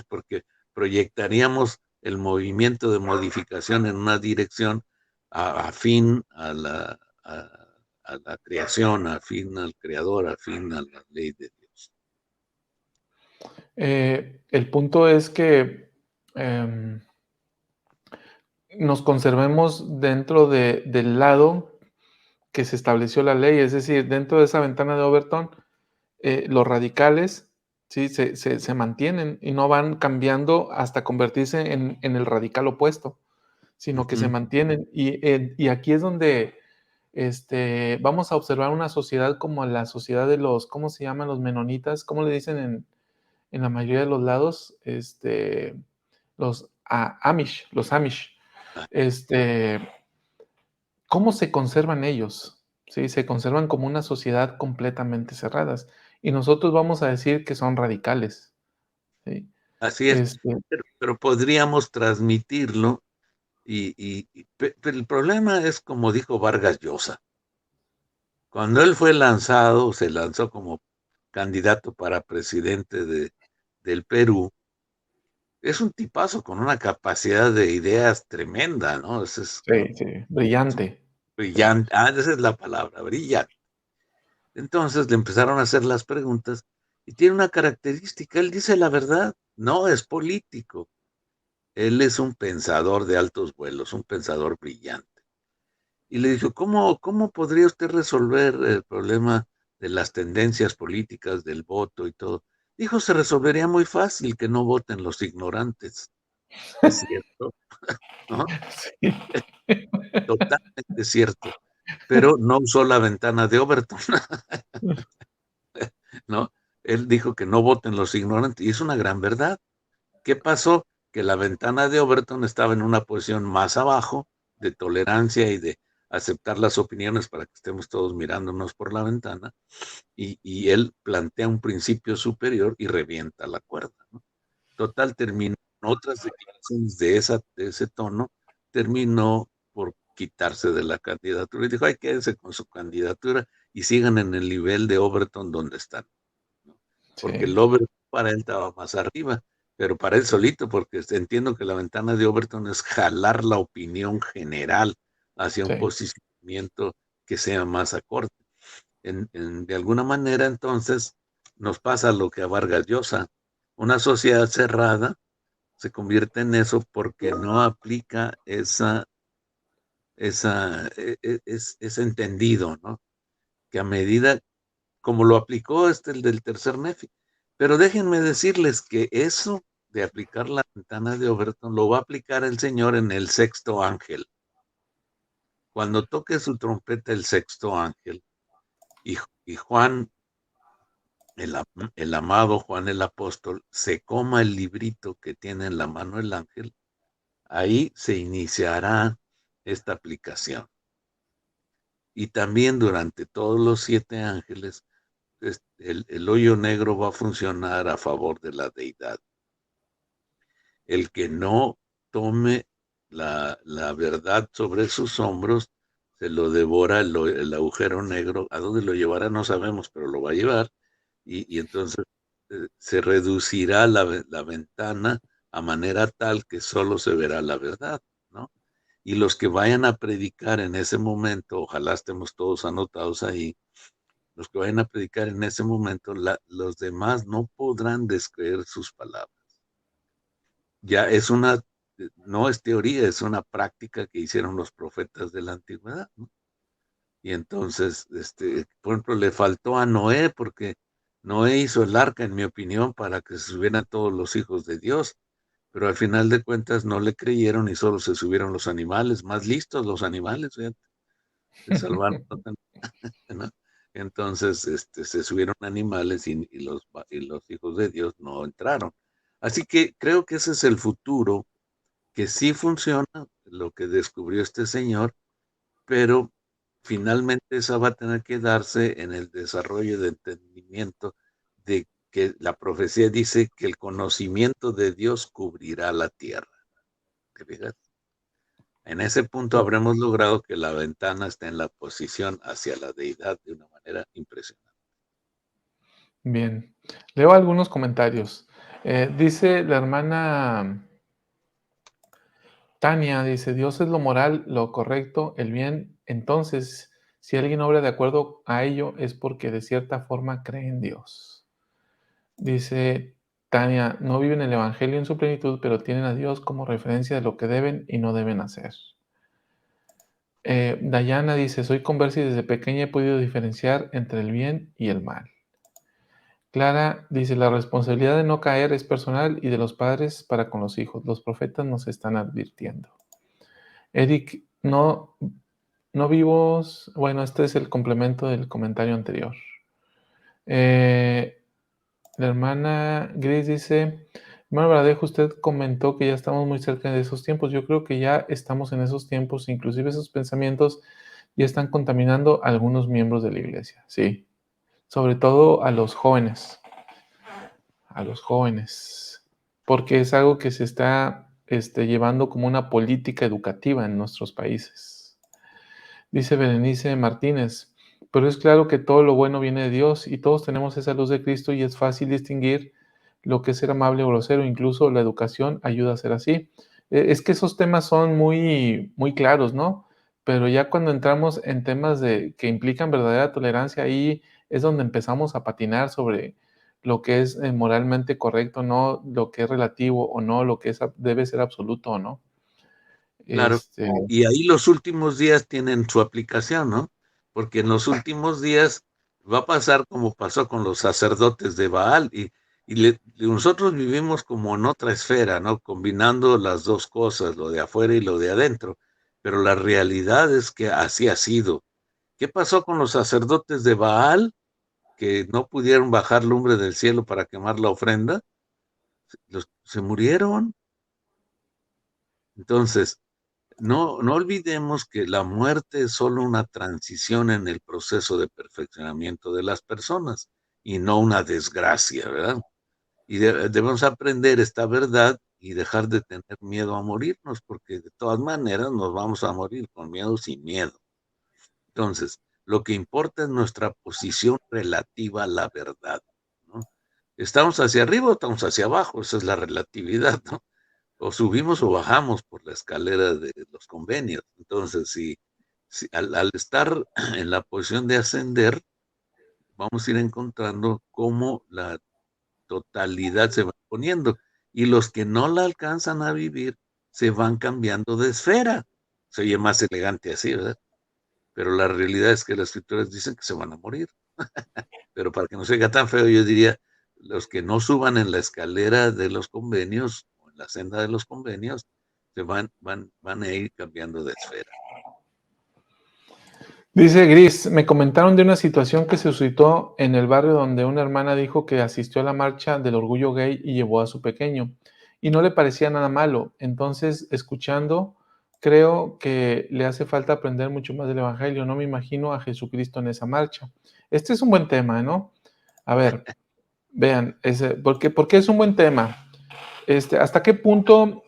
[SPEAKER 1] porque proyectaríamos el movimiento de modificación en una dirección afín a la creación, afín al creador, afín a la ley de Dios.
[SPEAKER 2] El punto es que em, nos conservemos dentro del lado que se estableció la ley, es decir, dentro de esa ventana de Overton, los radicales Sí, se mantienen y no van cambiando hasta convertirse en el radical opuesto, sino que se
[SPEAKER 1] Ujú.
[SPEAKER 2] mantienen. Y aquí es donde, vamos a observar una sociedad como la sociedad de los, ¿cómo se llaman? Los menonitas, ¿cómo le dicen en la mayoría de los lados? Los Amish.
[SPEAKER 1] Ah,
[SPEAKER 2] Este, ¿Cómo se conservan ellos? Sí, se conservan como una sociedad completamente cerradas, y nosotros vamos a decir que son radicales, ¿sí?
[SPEAKER 1] así es,
[SPEAKER 2] Este,
[SPEAKER 1] pero podríamos transmitirlo pero el problema es, como dijo Vargas Llosa, cuando él fue lanzado, se lanzó como candidato para presidente del Perú. Es un tipazo con una capacidad de ideas tremenda, ¿no?
[SPEAKER 2] sí, sí, brillante. Sí,
[SPEAKER 1] Brillante, esa es la palabra, brillante. Entonces le empezaron a hacer las preguntas y tiene una característica, él dice la verdad, no es político, él es un pensador de altos vuelos, un pensador brillante. Y le dijo, ¿cómo podría usted resolver el problema de las tendencias políticas, del voto y todo? Dijo, se resolvería muy fácil, que no voten los ignorantes. Es cierto, ¿no?
[SPEAKER 2] sí.
[SPEAKER 1] Totalmente cierto. Pero no usó la ventana de Overton, ¿no? Él dijo que no voten los ignorantes, y es una gran verdad. ¿Qué pasó? Que la ventana de Overton estaba en una posición más abajo, de tolerancia y de aceptar las opiniones para que estemos todos mirándonos por la ventana, y él plantea un principio superior y revienta la cuerda, ¿no? Total, terminó otras declaraciones de ese tono, terminó por quitarse de la candidatura y dijo, ay, quédense con su candidatura y sigan en el nivel de Overton donde están, ¿no? Porque el
[SPEAKER 2] Sí,
[SPEAKER 1] Overton para él estaba más arriba, pero para él solito, porque entiendo que la ventana de Overton es jalar la opinión general hacia un
[SPEAKER 2] sí,
[SPEAKER 1] posicionamiento que sea más acorde. De alguna manera, entonces, nos pasa lo que a Vargas Llosa, una sociedad cerrada se convierte en eso porque no aplica ese entendido, ¿no? Que a medida, como lo aplicó el del tercer Nefi. Pero déjenme decirles que eso de aplicar la ventana de Overton lo va a aplicar el Señor en el sexto ángel. Cuando toque su trompeta el sexto ángel y, y Juan, el amado Juan el apóstol, se coma el librito que tiene en la mano el ángel, ahí se iniciará esta aplicación. Y también durante todos los 7 ángeles, el hoyo negro va a funcionar a favor de la deidad. El que no tome la verdad sobre sus hombros, se lo devora el agujero negro. ¿A dónde lo llevará? No sabemos, pero lo va a llevar. Y entonces se reducirá la ventana a manera tal que solo se verá la verdad, ¿no? Y los que vayan a predicar en ese momento, ojalá estemos todos anotados ahí, los que vayan a predicar en ese momento, los demás no podrán descreer sus palabras. Ya no es teoría, es una práctica que hicieron los profetas de la antigüedad, ¿no? Y entonces, por ejemplo, le faltó a Noé, porque Noé hizo el arca, en mi opinión, para que se subieran todos los hijos de Dios, pero al final de cuentas no le creyeron y solo se subieron los animales, más listos los animales, fíjate, se salvaron, ¿no? Entonces, se subieron animales y los hijos de Dios no entraron. Así que creo que ese es el futuro, que sí funciona, lo que descubrió este señor, pero finalmente esa va a tener que darse en el desarrollo de entendimiento de que la profecía dice que el conocimiento de Dios cubrirá la tierra. ¿Te fijas? En ese punto
[SPEAKER 2] sí.
[SPEAKER 1] habremos logrado que la ventana esté en la posición hacia la deidad de una manera impresionante.
[SPEAKER 2] Bien. Leo algunos comentarios. Dice la hermana Tania, dice: "Dios es lo moral, lo correcto, el bien. Entonces, si alguien obra de acuerdo a ello, es porque de cierta forma cree en Dios". Dice Tania: "No viven el evangelio en su plenitud, pero tienen a Dios como referencia de lo que deben y no deben hacer". Dayana dice: "Soy conversa y desde pequeña he podido diferenciar entre el bien y el mal". Clara dice, la responsabilidad de no caer es personal y de los padres para con los hijos. Los profetas nos están advirtiendo. Eric, no vivos. Bueno, este es el complemento del comentario anterior. La hermana Gris dice, hermano Bradejo, usted comentó que ya estamos muy cerca de esos tiempos. Yo creo que ya estamos en esos tiempos, inclusive esos pensamientos ya están contaminando a algunos miembros de la iglesia, sí, sobre todo a los jóvenes, porque es algo que se está llevando como una política educativa en nuestros países. Dice Berenice Martínez, pero es claro que todo lo bueno viene de Dios y todos tenemos esa luz de Cristo y es fácil distinguir lo que es ser amable o grosero, incluso la educación ayuda a ser así. Es que esos temas son muy, muy claros, ¿no? Pero ya cuando entramos en temas que implican verdadera tolerancia, ahí es donde empezamos a patinar sobre lo que es moralmente correcto, no lo que es relativo o no, lo que debe ser absoluto o no.
[SPEAKER 1] Claro. Y ahí los últimos días tienen su aplicación, ¿no? Porque en los últimos días va a pasar como pasó con los sacerdotes de Baal y nosotros vivimos como en otra esfera, ¿no? Combinando las dos cosas, lo de afuera y lo de adentro. Pero la realidad es que así ha sido. ¿Qué pasó con los sacerdotes de Baal que no pudieron bajar lumbre del cielo para quemar la ofrenda? Se murieron. Entonces, no olvidemos que la muerte es solo una transición en el proceso de perfeccionamiento de las personas y no una desgracia, ¿verdad? Y debemos aprender esta verdad y dejar de tener miedo a morirnos, porque de todas maneras nos vamos a morir con miedo o sin miedo. Entonces, lo que importa es nuestra posición relativa a la verdad, ¿no? ¿Estamos hacia arriba o estamos hacia abajo? Esa es la relatividad, ¿no? O subimos o bajamos por la escalera de los convenios. Entonces, si al estar en la posición de ascender, vamos a ir encontrando cómo la totalidad se va poniendo y los que no la alcanzan a vivir se van cambiando de esfera. Se oye más elegante así, ¿verdad? Pero la realidad es que las escrituras dicen que se van a morir. Pero para que no se oiga tan feo, yo diría, los que no suban en la escalera de los convenios o en la senda de los convenios, se van a ir cambiando de esfera.
[SPEAKER 2] Dice Gris, me comentaron de una situación que se suscitó en el barrio donde una hermana dijo que asistió a la marcha del orgullo gay y llevó a su pequeño y no le parecía nada malo. Entonces, escuchando, creo que le hace falta aprender mucho más del Evangelio. No me imagino a Jesucristo en esa marcha. Este es un buen tema, ¿no? A ver, vean, ¿por qué es un buen tema? ¿Hasta qué punto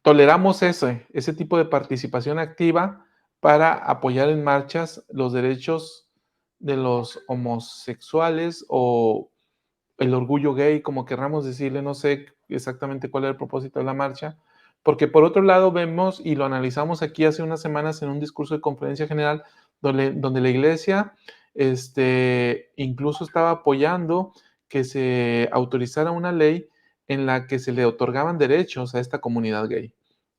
[SPEAKER 2] toleramos ese tipo de participación activa para apoyar en marchas los derechos de los homosexuales o el orgullo gay, como querramos decirle, no sé exactamente cuál es el propósito de la marcha, porque por otro lado vemos y lo analizamos aquí hace unas semanas en un discurso de conferencia general donde la iglesia incluso estaba apoyando que se autorizara una ley en la que se le otorgaban derechos a esta comunidad gay,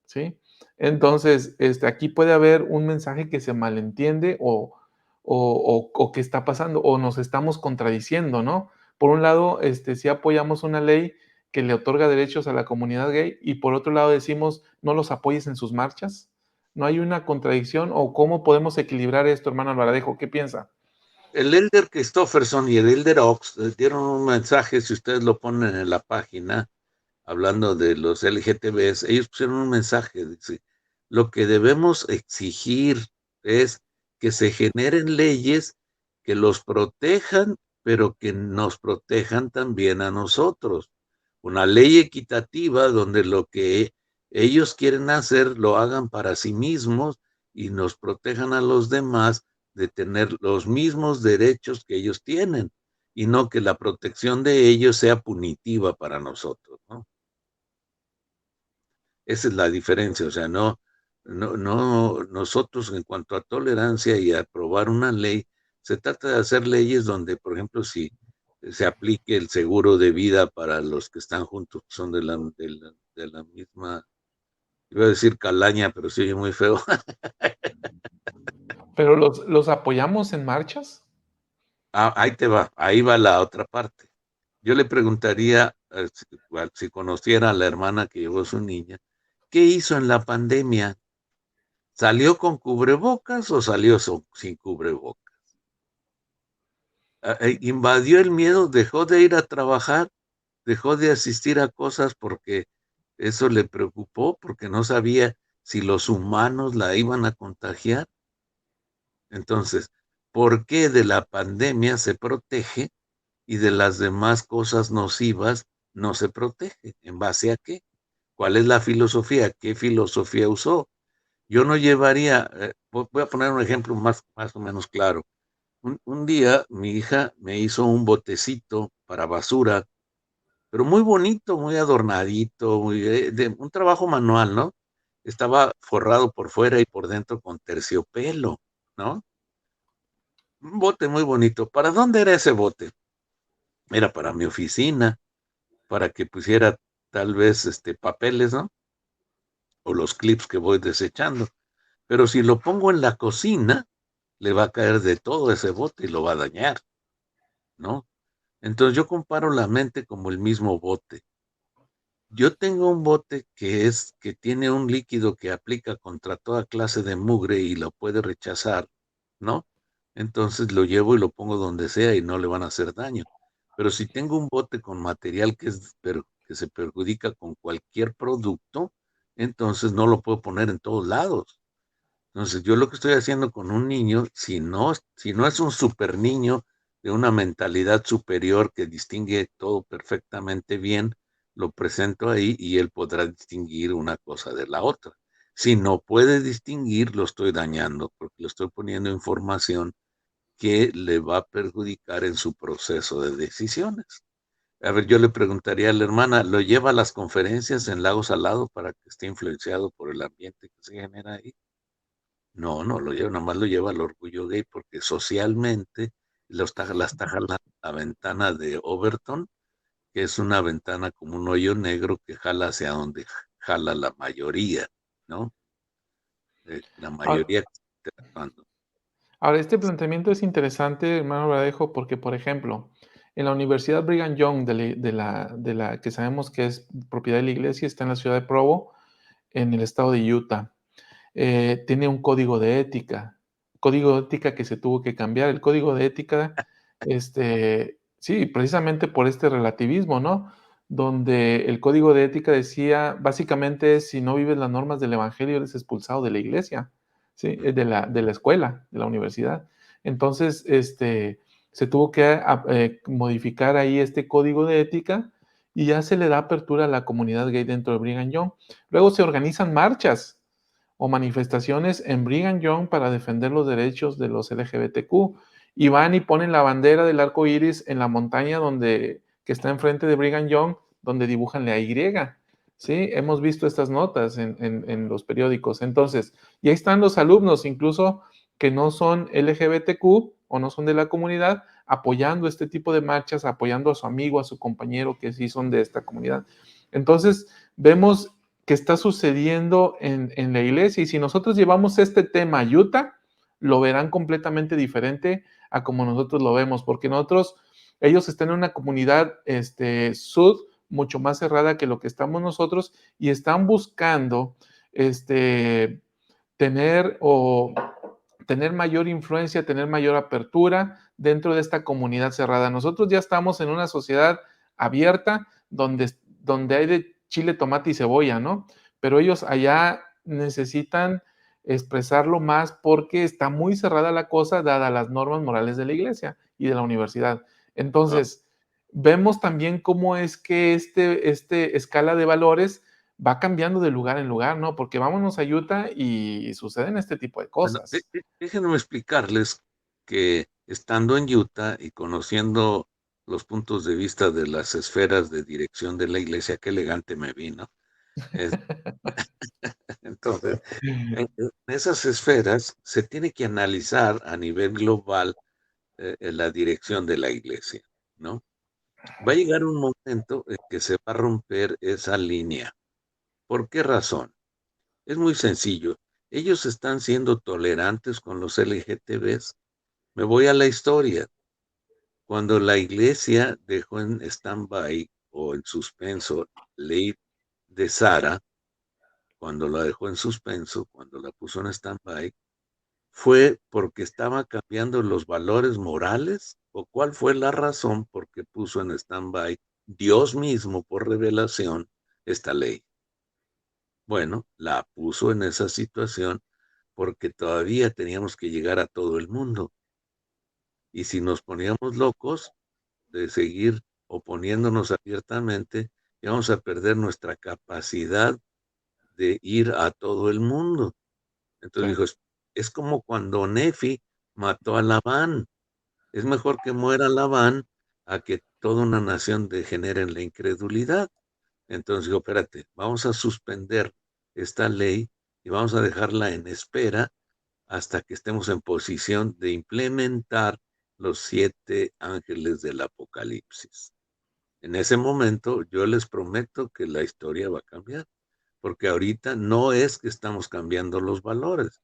[SPEAKER 2] ¿sí? Entonces, aquí puede haber un mensaje que se malentiende o que está pasando, o nos estamos contradiciendo, ¿no? Por un lado, sí apoyamos una ley que le otorga derechos a la comunidad gay y por otro lado decimos, no los apoyes en sus marchas. ¿No hay una contradicción o cómo podemos equilibrar esto, hermano Alvaradejo? ¿Qué piensa?
[SPEAKER 1] El elder Christofferson y el elder Ox dieron un mensaje, si ustedes lo ponen en la página, hablando de los LGTBs, ellos pusieron un mensaje, dice, lo que debemos exigir es que se generen leyes que los protejan, pero que nos protejan también a nosotros. Una ley equitativa donde lo que ellos quieren hacer lo hagan para sí mismos y nos protejan a los demás de tener los mismos derechos que ellos tienen y no que la protección de ellos sea punitiva para nosotros, ¿no? Esa es la diferencia, o sea, nosotros en cuanto a tolerancia y a aprobar una ley, se trata de hacer leyes donde, por ejemplo, si se aplique el seguro de vida para los que están juntos, son de la misma, iba a decir calaña, pero sí oye muy feo.
[SPEAKER 2] ¿Pero los apoyamos en marchas?
[SPEAKER 1] ahí te va, ahí va la otra parte. Yo le preguntaría, si conociera a la hermana que llevó su niña, ¿qué hizo en la pandemia? ¿Salió con cubrebocas o salió sin cubrebocas? Invadió el miedo, dejó de ir a trabajar, dejó de asistir a cosas porque eso le preocupó, porque no sabía si los humanos la iban a contagiar. Entonces, ¿por qué de la pandemia se protege y de las demás cosas nocivas no se protege? ¿En base a qué? ¿Cuál es la filosofía? ¿Qué filosofía usó? Yo no llevaría, voy a poner un ejemplo más o menos claro. Un día mi hija me hizo un botecito para basura, pero muy bonito, muy adornadito, de un trabajo manual, ¿no? Estaba forrado por fuera y por dentro con terciopelo, ¿no? Un bote muy bonito. ¿Para dónde era ese bote? Era para mi oficina, para que pusiera tal vez papeles, ¿no? O los clips que voy desechando. Pero si lo pongo en la cocina, le va a caer de todo ese bote y lo va a dañar, ¿no? Entonces yo comparo la mente como el mismo bote. Yo tengo un bote que tiene un líquido que aplica contra toda clase de mugre y lo puede rechazar, ¿no? Entonces lo llevo y lo pongo donde sea y no le van a hacer daño. Pero si tengo un bote con material que se perjudica con cualquier producto, entonces no lo puedo poner en todos lados. Entonces, yo lo que estoy haciendo con un niño, si no es un super niño de una mentalidad superior que distingue todo perfectamente bien, lo presento ahí y él podrá distinguir una cosa de la otra. Si no puede distinguir, lo estoy dañando porque le estoy poniendo información que le va a perjudicar en su proceso de decisiones. A ver, yo le preguntaría a la hermana, ¿lo lleva a las conferencias en Lago Salado para que esté influenciado por el ambiente que se genera ahí? No, no lo lleva, nada más lo lleva al orgullo gay porque socialmente la está jalando la ventana de Overton, que es una ventana como un hoyo negro que jala hacia donde jala la mayoría, ¿no? La
[SPEAKER 2] Ahora,
[SPEAKER 1] mayoría que está interactuando.
[SPEAKER 2] ahora, este planteamiento es interesante, hermano Verdejo, porque, por ejemplo, en la Universidad Brigham Young, de la que sabemos que es propiedad de la iglesia, está en la ciudad de Provo, en el estado de Utah. Tiene un código de ética que se tuvo que cambiar. El código de ética, sí, precisamente por este relativismo, ¿no? Donde el código de ética decía, básicamente, si no vives las normas del evangelio, eres expulsado de la iglesia, ¿sí? De la escuela, de la universidad. Entonces, se tuvo que modificar ahí este código de ética y ya se le da apertura a la comunidad gay dentro de Brigham Young. Luego se organizan marchas o manifestaciones en Brigham Young para defender los derechos de los LGBTQ. Y van y ponen la bandera del arco iris en la montaña que está enfrente de Brigham Young, donde dibujan la Y. ¿Sí? Hemos visto estas notas en los periódicos. Entonces, y ahí están los alumnos, incluso que no son LGBTQ o no son de la comunidad, apoyando este tipo de marchas, apoyando a su amigo, a su compañero que sí son de esta comunidad. Entonces, vemos que está sucediendo en la iglesia. Y si nosotros llevamos este tema a Utah, lo verán completamente diferente a como nosotros lo vemos, porque ellos están en una comunidad sud mucho más cerrada que lo que estamos nosotros y están buscando tener o tener mayor influencia, tener mayor apertura dentro de esta comunidad cerrada. Nosotros ya estamos en una sociedad abierta donde hay de chile, tomate y cebolla, ¿no? Pero ellos allá necesitan expresarlo más porque está muy cerrada la cosa dada las normas morales de la iglesia y de la universidad.
[SPEAKER 1] Ah,
[SPEAKER 2] Entonces, vemos también cómo es que escala de valores va cambiando de lugar en lugar, ¿no? Porque vámonos a Utah y suceden este tipo de
[SPEAKER 1] bueno,
[SPEAKER 2] cosas.
[SPEAKER 1] déjenme explicarles que estando en Utah y conociendo los puntos de vista de las esferas de dirección de la iglesia, qué elegante me vino. Entonces, en esas esferas se tiene que analizar a nivel global la dirección de la iglesia, ¿no? Va a llegar un momento en que se va a romper esa línea. ¿Por qué razón? Es muy sencillo. Ellos están siendo tolerantes con los LGTBs. Me voy a la historia. cuando la iglesia dejó en stand-by o en suspenso ley de Sara, cuando la dejó en suspenso, cuando la puso en stand-by, ¿fue porque estaba cambiando los valores morales? ¿O cuál fue la razón por que puso en stand-by Dios mismo por revelación esta ley? Bueno, la puso en esa situación porque todavía teníamos que llegar a todo el mundo. Y si nos poníamos locos de seguir oponiéndonos abiertamente, íbamos a perder nuestra capacidad de ir a todo el mundo.
[SPEAKER 2] Sí.
[SPEAKER 1] Entonces dijo, es como cuando Nefi mató a Labán. Es mejor que muera Labán a que toda una nación degenere en la incredulidad. Entonces digo, espérate, vamos a suspender esta ley y vamos a dejarla en espera hasta que estemos en posición de implementar los 7 ángeles del Apocalipsis. En ese momento yo les prometo que la historia va a cambiar, porque ahorita no es que estamos cambiando los valores,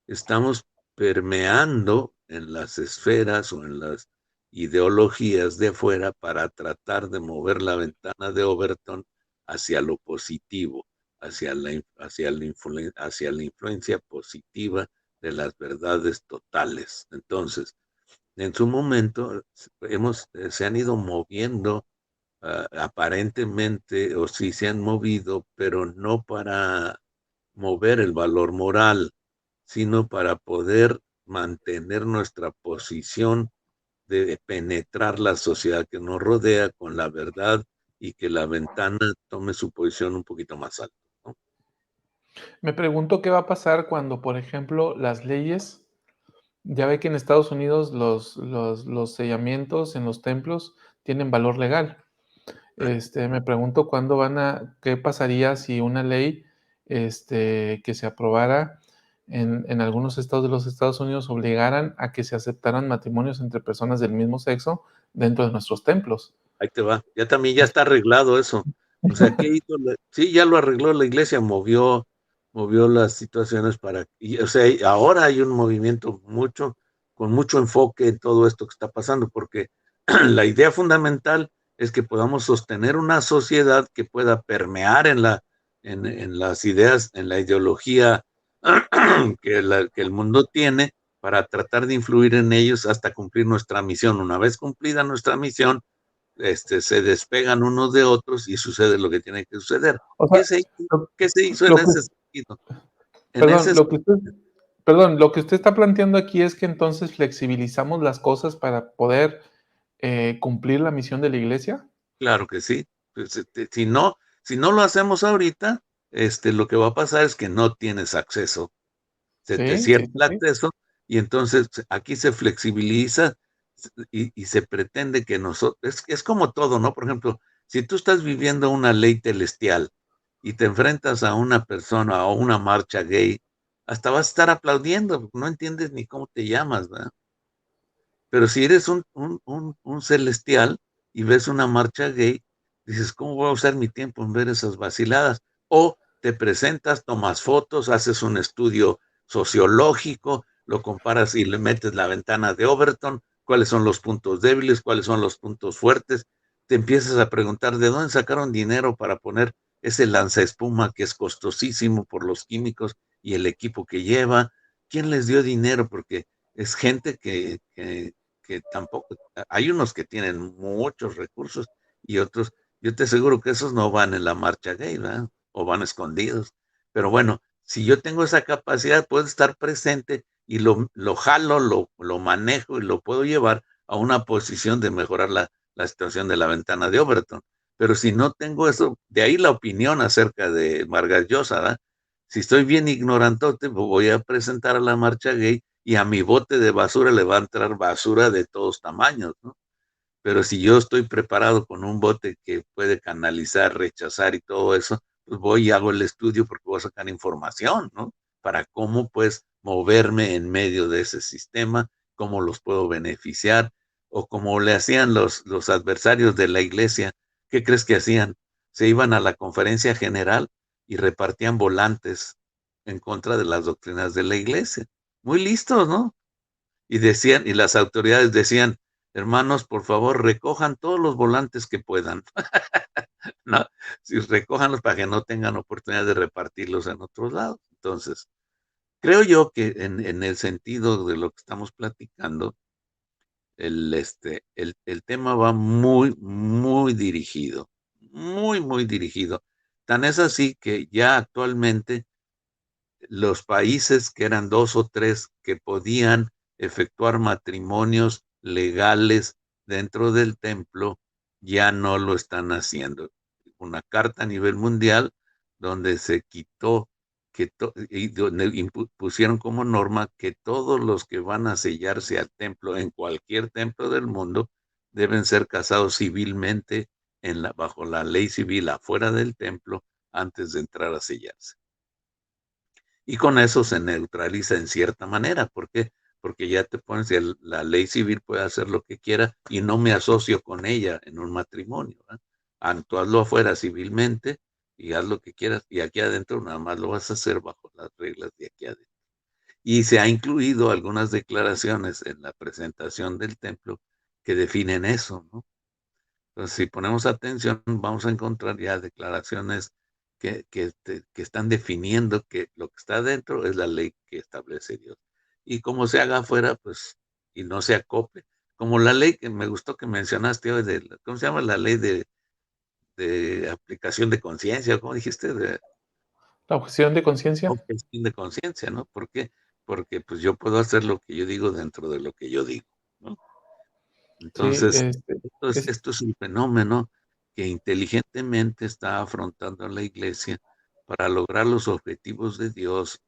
[SPEAKER 1] estamos permeando en las esferas o en las ideologías de afuera para tratar de mover la ventana de Overton hacia lo positivo, hacia la influencia positiva de las verdades totales. Entonces, en su momento se han ido moviendo aparentemente, o sí se han movido, pero no para mover el valor moral, sino para poder mantener nuestra posición de penetrar la sociedad que nos rodea con la verdad y que la ventana tome su posición un poquito más alta, ¿no?
[SPEAKER 2] Me pregunto qué va a pasar cuando, por ejemplo, las leyes, ya ve que en Estados Unidos los sellamientos en los templos tienen valor legal. Me pregunto cuándo qué pasaría si una ley, que se aprobara en algunos estados de los Estados Unidos obligaran a que se aceptaran matrimonios entre personas del mismo sexo dentro de nuestros templos.
[SPEAKER 1] Ahí te va. Ya también ya está arreglado eso. O sea, ¿qué hizo? Sí, ya lo arregló la iglesia, movió las situaciones o sea, ahora hay un movimiento con mucho enfoque en todo esto que está pasando, porque la idea fundamental es que podamos sostener una sociedad que pueda permear en las ideas, en la ideología que el mundo tiene para tratar de influir en ellos hasta cumplir nuestra misión. Una vez cumplida nuestra misión, se despegan unos de otros y sucede lo que tiene que suceder.
[SPEAKER 2] O sea,
[SPEAKER 1] ¿Qué se,
[SPEAKER 2] lo
[SPEAKER 1] qué se hizo en
[SPEAKER 2] lo que
[SPEAKER 1] ese sentido? En
[SPEAKER 2] perdón,
[SPEAKER 1] ese
[SPEAKER 2] lo que usted perdón, lo que usted está planteando aquí es que entonces flexibilizamos las cosas para poder, cumplir la misión de la iglesia.
[SPEAKER 1] Claro que sí. Pues, si no lo hacemos ahorita, lo que va a pasar es que no tienes acceso. Se te
[SPEAKER 2] Sí,
[SPEAKER 1] cierra
[SPEAKER 2] sí, sí,
[SPEAKER 1] el
[SPEAKER 2] sí.
[SPEAKER 1] acceso y entonces aquí se flexibiliza y se pretende que nosotros, es como todo, ¿no? Por ejemplo, si tú estás viviendo una ley celestial y te enfrentas a una persona o una marcha gay, hasta vas a estar aplaudiendo, porque no entiendes ni cómo te llamas, ¿verdad? Pero si eres un celestial y ves una marcha gay, dices, ¿cómo voy a usar mi tiempo en ver esas vaciladas? O te presentas, tomas fotos, haces un estudio sociológico, lo comparas y le metes la ventana de Overton, cuáles son los puntos débiles, cuáles son los puntos fuertes. Te empiezas a preguntar de dónde sacaron dinero para poner ese lanzaespuma que es costosísimo por los químicos y el equipo que lleva. ¿Quién les dio dinero? Porque es gente que tampoco, hay unos que tienen muchos recursos y otros, yo te aseguro que esos no van en la marcha gay, ¿verdad? O van escondidos. Pero bueno, si yo tengo esa capacidad, puedo estar presente y lo jalo, lo manejo y lo puedo llevar a una posición de mejorar la situación de la ventana de Overton. Pero si no tengo eso, de ahí la opinión acerca de Vargas Llosa, ¿verdad? Si estoy bien ignorantote, voy a presentar a la marcha gay y a mi bote de basura le va a entrar basura de todos tamaños, ¿no? Pero si yo estoy preparado con un bote que puede canalizar, rechazar y todo eso, pues voy y hago el estudio porque voy a sacar información, ¿no? Para cómo pues moverme en medio de ese sistema, cómo los puedo beneficiar, o como le hacían los adversarios de la iglesia. ¿Qué crees que hacían? Se iban a la conferencia general y repartían volantes en contra de las doctrinas de la iglesia. Muy listos, ¿no? Y decían, y las autoridades decían, hermanos, por favor, recojan todos los volantes que puedan. ¿No? Si recójanlos para que no tengan oportunidad de repartirlos en otros lados. Entonces, creo yo que en el sentido de lo que estamos platicando, el tema va muy, muy dirigido, muy, muy dirigido. Tan es así que ya actualmente los países que eran 2 o 3 que podían efectuar matrimonios legales dentro del templo, ya no lo están haciendo. Una carta a nivel mundial donde se quitó que y donde pusieron como norma que todos los que van a sellarse al templo, en cualquier templo del mundo, deben ser casados civilmente bajo la ley civil afuera del templo antes de entrar a sellarse. Y con eso se neutraliza en cierta manera. ¿Por qué? Porque ya te pones, la ley civil puede hacer lo que quiera y no me asocio con ella en un matrimonio. Tú hazlo afuera civilmente y haz lo que quieras. Y aquí adentro nada más lo vas a hacer bajo las reglas de aquí adentro. Y se ha incluido algunas declaraciones en la presentación del templo que definen eso, ¿no? Entonces, si ponemos atención, vamos a encontrar ya declaraciones que están definiendo que lo que está dentro es la ley que establece Dios. Y como se haga afuera, pues, y no se acople. Como la ley que me gustó que mencionaste hoy, ¿cómo se llama? La ley de aplicación de conciencia, ¿cómo dijiste? De
[SPEAKER 2] La objeción de conciencia.
[SPEAKER 1] objeción de conciencia, ¿no? ¿Por qué? Porque pues yo puedo hacer lo que yo digo dentro de lo que yo digo, ¿no?
[SPEAKER 2] Sí,
[SPEAKER 1] Entonces, esto es un fenómeno que inteligentemente está afrontando la Iglesia para lograr los objetivos de Dios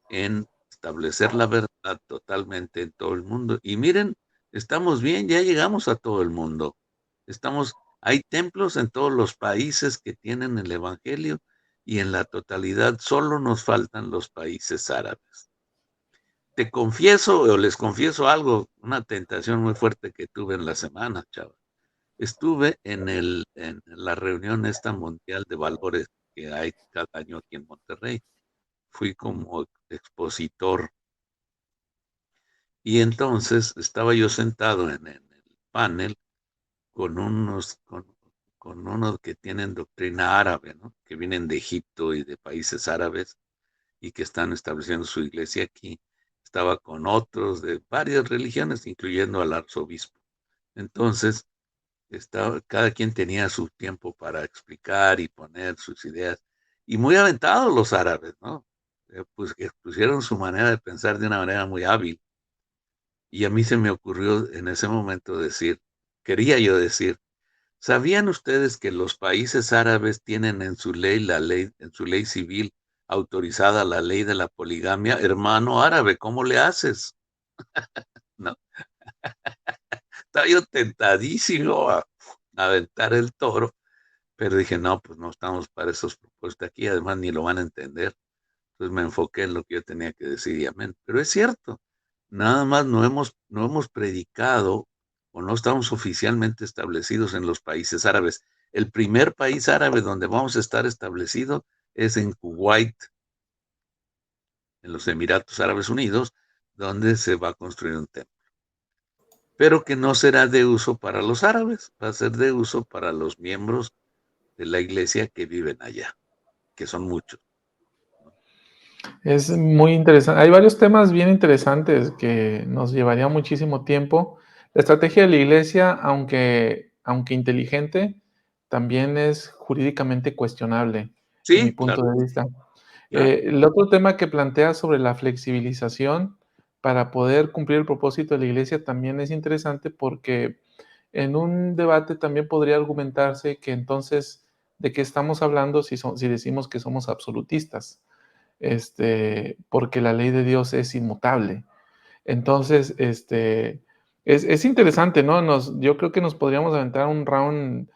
[SPEAKER 1] en establecer la verdad totalmente en todo el mundo. Y miren, estamos bien, ya llegamos a todo el mundo. Hay templos en todos los países que tienen el Evangelio y en la totalidad solo nos faltan los países árabes. Te confieso o les confieso algo, una tentación muy fuerte que tuve en la semana, chava. Estuve en la reunión esta mundial de valores que hay cada año aquí en Monterrey. Fui como expositor y entonces estaba yo sentado en el panel con con unos que tienen doctrina árabe, ¿no? Que vienen de Egipto y de países árabes y que están estableciendo su iglesia aquí. Estaba con otros de varias religiones, incluyendo al arzobispo. Entonces, cada quien tenía su tiempo para explicar y poner sus ideas. Y muy aventados los árabes, ¿no? Pues que pusieron su manera de pensar de una manera muy hábil. Y a mí se me ocurrió en ese momento quería yo decir, ¿sabían ustedes que los países árabes tienen en su en su ley civil autorizada la ley de la poligamia? Hermano árabe, ¿cómo le haces? No, estaba yo tentadísimo a aventar el toro, pero dije, no, pues no estamos para esos propósitos aquí, además ni lo van a entender. Entonces me enfoqué en lo que yo tenía que decir y amén. Pero es cierto, nada más no hemos predicado o no estamos oficialmente establecidos en los países árabes. El primer país árabe donde vamos a estar establecido es en Kuwait, en los Emiratos Árabes Unidos, donde se va a construir un templo. Pero que no será de uso para los árabes, va a ser de uso para los miembros de la iglesia que viven allá, que son muchos.
[SPEAKER 2] Es muy interesante. Hay varios temas bien interesantes que nos llevaría muchísimo tiempo. La estrategia de la iglesia, aunque inteligente, también es jurídicamente cuestionable, en mi
[SPEAKER 1] Sí,
[SPEAKER 2] punto
[SPEAKER 1] claro,
[SPEAKER 2] de vista.
[SPEAKER 1] claro.
[SPEAKER 2] El otro tema que plantea sobre la flexibilización para poder cumplir el propósito de la iglesia también es interesante porque en un debate también podría argumentarse que entonces, ¿de qué estamos hablando si decimos que somos absolutistas? Porque la ley de Dios es inmutable. Entonces, es interesante, ¿no? Yo creo que nos podríamos aventar un round,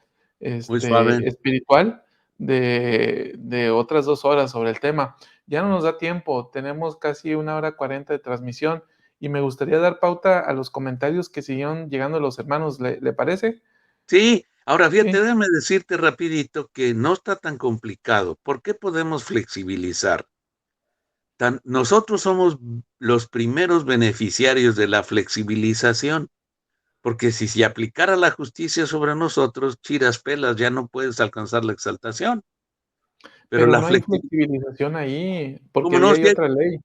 [SPEAKER 1] Muy suave.
[SPEAKER 2] espiritual de otras 2 horas sobre el tema. Ya no nos da tiempo, tenemos casi 1 hora 40 de transmisión y me gustaría dar pauta a los comentarios que siguieron llegando los hermanos, ¿le parece?
[SPEAKER 1] Sí, ahora
[SPEAKER 2] Sí.
[SPEAKER 1] fíjate, déjame decirte rapidito que no está tan complicado. ¿Por qué podemos flexibilizar? Nosotros somos los primeros beneficiarios de la flexibilización. porque si aplicara la justicia sobre nosotros, chiras pelas, ya no puedes alcanzar la exaltación. Pero
[SPEAKER 2] Pero
[SPEAKER 1] la
[SPEAKER 2] no hay
[SPEAKER 1] flexibilidad,
[SPEAKER 2] flexibilización ahí, porque
[SPEAKER 1] ¿cómo
[SPEAKER 2] ahí
[SPEAKER 1] no?
[SPEAKER 2] hay
[SPEAKER 1] Sí,
[SPEAKER 2] otra ley,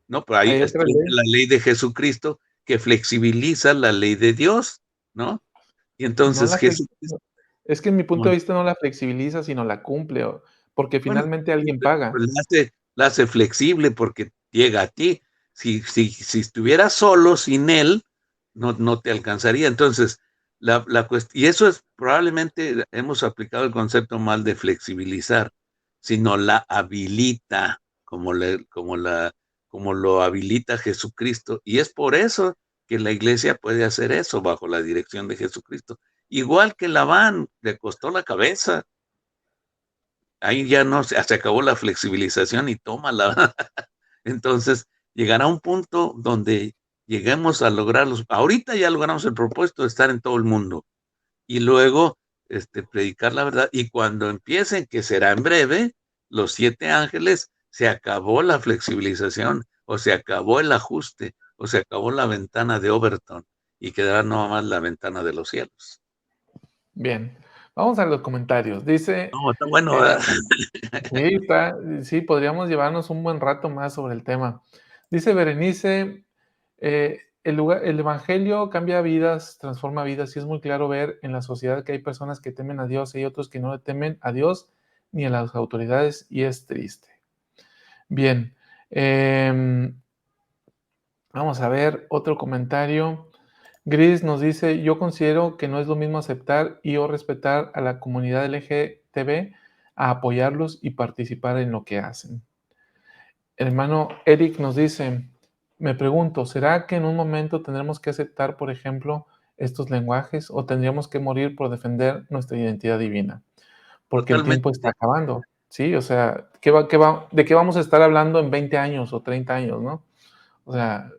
[SPEAKER 1] no, pero ahí
[SPEAKER 2] hay otra
[SPEAKER 1] está
[SPEAKER 2] ley.
[SPEAKER 1] la ley de Jesucristo que flexibiliza la ley de Dios, ¿no? Y
[SPEAKER 2] No
[SPEAKER 1] entonces
[SPEAKER 2] la flex
[SPEAKER 1] Jesucristo,
[SPEAKER 2] no, es que en mi punto
[SPEAKER 1] bueno,
[SPEAKER 2] de vista no la flexibiliza, sino la cumple, porque
[SPEAKER 1] bueno,
[SPEAKER 2] finalmente
[SPEAKER 1] sí,
[SPEAKER 2] alguien
[SPEAKER 1] pero
[SPEAKER 2] paga.
[SPEAKER 1] la hace flexible porque llega a ti. Si estuvieras solo, sin él, no te alcanzaría. Entonces, y eso es probablemente hemos aplicado el concepto mal de flexibilizar, sino la habilita, como lo habilita Jesucristo. Y es por eso que la iglesia puede hacer eso bajo la dirección de Jesucristo. Igual que Labán, le costó la cabeza. Ahí ya no se acabó la flexibilización y tómala. Entonces, llegará un punto donde lleguemos a lograrlos. Ahorita ya logramos el propósito de estar en todo el mundo y luego predicar la verdad. Y cuando empiecen, que será en breve, los 7 ángeles, se acabó la flexibilización o se acabó el ajuste o se acabó la ventana de Overton y quedará nada más la ventana de los cielos.
[SPEAKER 2] Bien, vamos a los comentarios. Dice,
[SPEAKER 1] No, está bueno,
[SPEAKER 2] eh
[SPEAKER 1] ¿verdad?
[SPEAKER 2] sí, podríamos llevarnos un buen rato más sobre el tema. Dice Berenice, el evangelio cambia vidas, transforma vidas, y es muy claro ver en la sociedad que hay personas que temen a Dios y hay otros que no le temen a Dios ni a las autoridades, y es triste. Bien, vamos a ver otro comentario. Gris nos dice, yo considero que no es lo mismo aceptar y o respetar a la comunidad LGTB a apoyarlos y participar en lo que hacen. El hermano Eric nos dice, me pregunto, ¿será que en un momento tendremos que aceptar, por ejemplo, estos lenguajes o tendríamos que morir por defender nuestra identidad divina? Porque el tiempo está
[SPEAKER 1] Totalmente.
[SPEAKER 2] acabando, ¿sí? O sea, ¿de qué vamos a estar hablando en 20 años o 30 años, no? O sea,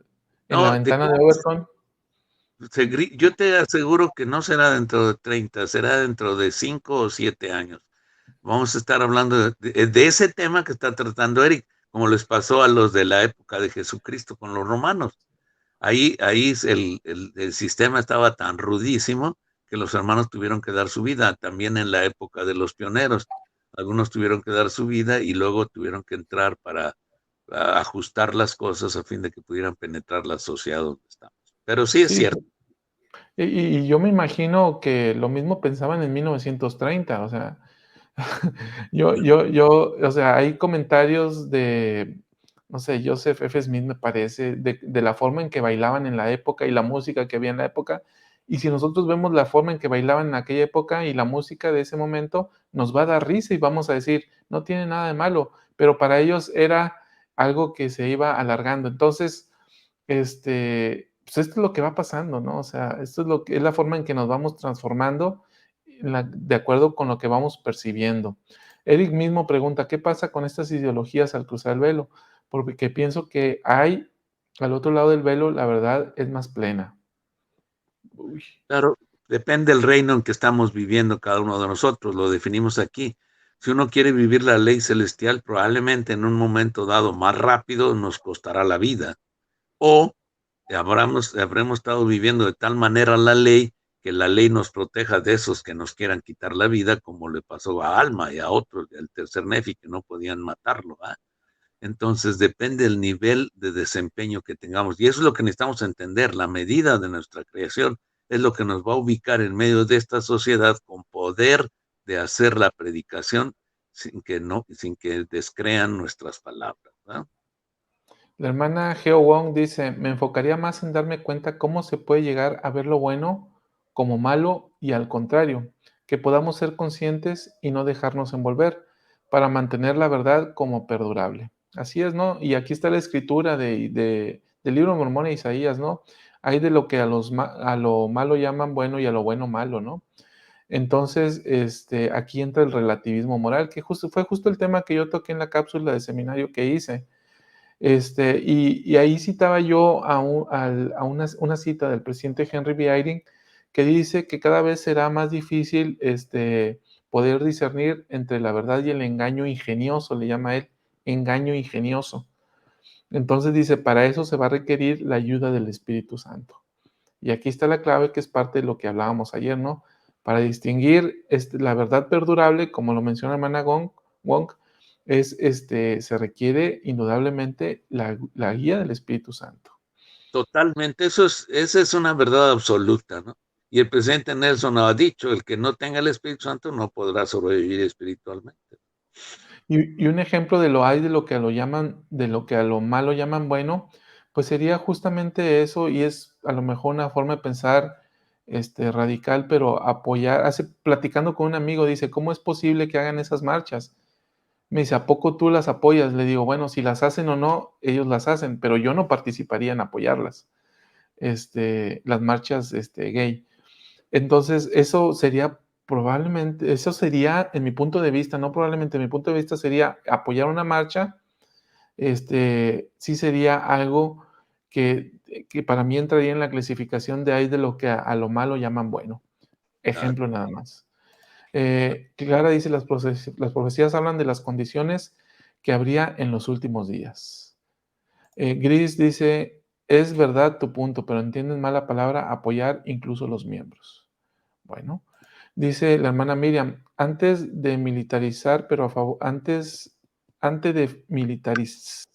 [SPEAKER 2] en la
[SPEAKER 1] No, ¿de qué
[SPEAKER 2] ventana de
[SPEAKER 1] vamos?
[SPEAKER 2] Overton,
[SPEAKER 1] Yo te aseguro que no será dentro de 30, será dentro de 5 o 7 años. Vamos a estar hablando de ese tema que está tratando Eric, como les pasó a los de la época de Jesucristo con los romanos. Ahí el sistema estaba tan rudísimo que los hermanos tuvieron que dar su vida. También en la época de los pioneros, algunos tuvieron que dar su vida y luego tuvieron que entrar para ajustar las cosas a fin de que pudieran penetrar la sociedad donde estamos. Pero sí es
[SPEAKER 2] sí,
[SPEAKER 1] cierto.
[SPEAKER 2] y yo me imagino que lo mismo pensaban en 1930, o sea, o sea, hay comentarios de, no sé, Joseph F. Smith me parece, de la forma en que bailaban en la época y la música que había en la época, y si nosotros vemos la forma en que bailaban en aquella época y la música de ese momento, nos va a dar risa y vamos a decir, no tiene nada de malo, pero para ellos era algo que se iba alargando. Entonces, pues esto es lo que va pasando, ¿no? O sea, esto es es la forma en que nos vamos transformando de acuerdo con lo que vamos percibiendo. Eric mismo pregunta, ¿qué pasa con estas ideologías al cruzar el velo? Porque pienso que hay, al otro lado del velo, la verdad es más plena. Uy,
[SPEAKER 1] Claro, depende del reino en que estamos viviendo cada uno de nosotros, lo definimos aquí. Si uno quiere vivir la ley celestial, probablemente en un momento dado más rápido nos costará la vida. O habremos estado viviendo de tal manera la ley que la ley nos proteja de esos que nos quieran quitar la vida, como le pasó a Alma y a otros, al tercer Nefi, que no podían matarlo. ¿Va? Entonces depende del nivel de desempeño que tengamos. Y eso es lo que necesitamos entender. La medida de nuestra creación es lo que nos va a ubicar en medio de esta sociedad con poder de hacer la predicación sin que descrean nuestras palabras. ¿Va?
[SPEAKER 2] la hermana Geo Wong dice, me enfocaría más en darme cuenta cómo se puede llegar a ver lo bueno como malo y al contrario, que podamos ser conscientes y no dejarnos envolver para mantener la verdad como perdurable. Así es, ¿no? Y aquí está la escritura del libro de Mormón e Isaías, ¿no? Hay de lo que a lo malo llaman bueno y a lo bueno malo, ¿no? Entonces, aquí entra el relativismo moral, que fue justo el tema que yo toqué en la cápsula de seminario que hice. Y ahí citaba yo a una cita del presidente Henry B. Eyring que dice que cada vez será más difícil poder discernir entre la verdad y el engaño ingenioso, le llama él, engaño ingenioso. Entonces dice, para eso se va a requerir la ayuda del Espíritu Santo. Y aquí está la clave, que es parte de lo que hablábamos ayer, ¿no? Para distinguir la verdad perdurable, como lo menciona la hermana Wong, se requiere indudablemente la guía del Espíritu Santo.
[SPEAKER 1] Totalmente, esa es una verdad absoluta, ¿no? Y el presidente Nelson ha dicho, el que no tenga el Espíritu Santo no podrá sobrevivir espiritualmente.
[SPEAKER 2] Y un ejemplo de lo hay de lo que de lo que a lo malo llaman bueno, pues sería justamente eso, y es a lo mejor una forma de pensar radical, pero apoyar, platicando con un amigo, dice, ¿cómo es posible que hagan esas marchas? Me dice, ¿a poco tú las apoyas? Le digo, bueno, si las hacen o no, ellos las hacen, pero yo no participaría en apoyarlas, las marchas gay. Entonces, eso sería, en mi punto de vista, no probablemente, en mi punto de vista sería apoyar una marcha, sí sería algo que, que para mí entraría en la clasificación de ahí de lo que a lo malo llaman bueno.
[SPEAKER 1] Claro.
[SPEAKER 2] Ejemplo nada más. Clara dice, las profecías hablan de las condiciones que habría en los últimos días. Gris dice, es verdad tu punto, pero entienden mal la palabra apoyar incluso los miembros. Bueno, dice la hermana Miriam, antes de militarizar, pero a favor, antes de militarizo,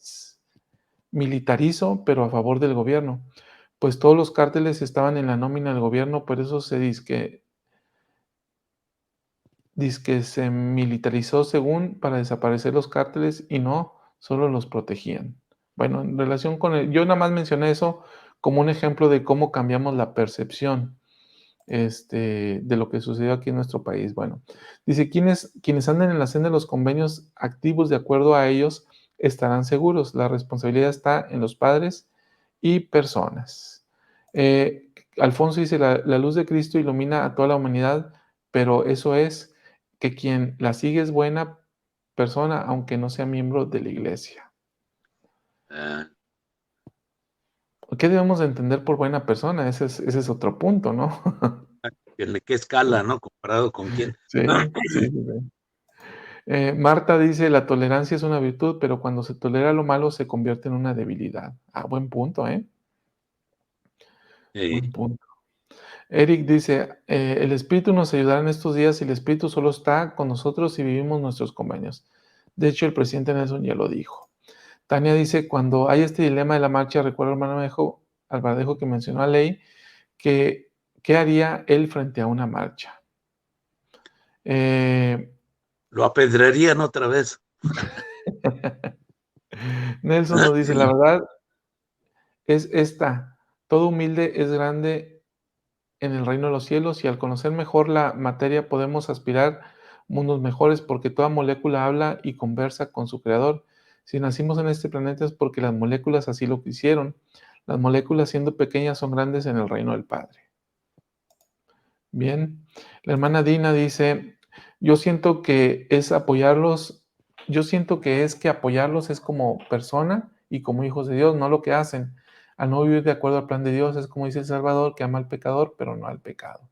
[SPEAKER 2] pero a favor del gobierno, pues todos los cárteles estaban en la nómina del gobierno, por eso se dizque se militarizó según para desaparecer los cárteles y no solo los protegían. Bueno, en relación con yo nada más mencioné eso como un ejemplo de cómo cambiamos la percepción de lo que sucedió aquí en nuestro país. Bueno, dice, quienes anden en la senda de los convenios activos de acuerdo a ellos estarán seguros. La responsabilidad está en los padres y personas. Alfonso dice, la luz de Cristo ilumina a toda la humanidad, pero eso es que quien la sigue es buena persona, aunque no sea miembro de la iglesia.
[SPEAKER 1] Ah,
[SPEAKER 2] ¿Qué debemos de entender por buena persona? Ese es otro punto, ¿no?
[SPEAKER 1] ¿en qué escala, no? Comparado con quién.
[SPEAKER 2] Sí, sí, sí, sí. Marta dice, la tolerancia es una virtud, pero cuando se tolera lo malo se convierte en una debilidad. Ah, buen punto, ¿eh?
[SPEAKER 1] Sí,
[SPEAKER 2] Buen punto. Eric dice, el Espíritu nos ayudará en estos días y el Espíritu solo está con nosotros si vivimos nuestros convenios. De hecho, el presidente Nelson ya lo dijo. Tania dice, cuando hay este dilema de la marcha, recuerdo al hermano Alvardejo que mencionó a Ley, que ¿qué haría él frente a una marcha?
[SPEAKER 1] lo apedrearían otra vez.
[SPEAKER 2] Nelson nos dice, la verdad es esta, todo humilde es grande en el reino de los cielos y al conocer mejor la materia podemos aspirar mundos mejores porque toda molécula habla y conversa con su creador. Si nacimos en este planeta es porque las moléculas así lo quisieron. Las moléculas siendo pequeñas son grandes en el reino del Padre. Bien, la hermana Dina dice, yo siento que es apoyarlos, yo siento que es que apoyarlos es como persona y como hijos de Dios, no lo que hacen. Al no vivir de acuerdo al plan de Dios, es como dice el Salvador, que ama al pecador, pero no al pecado.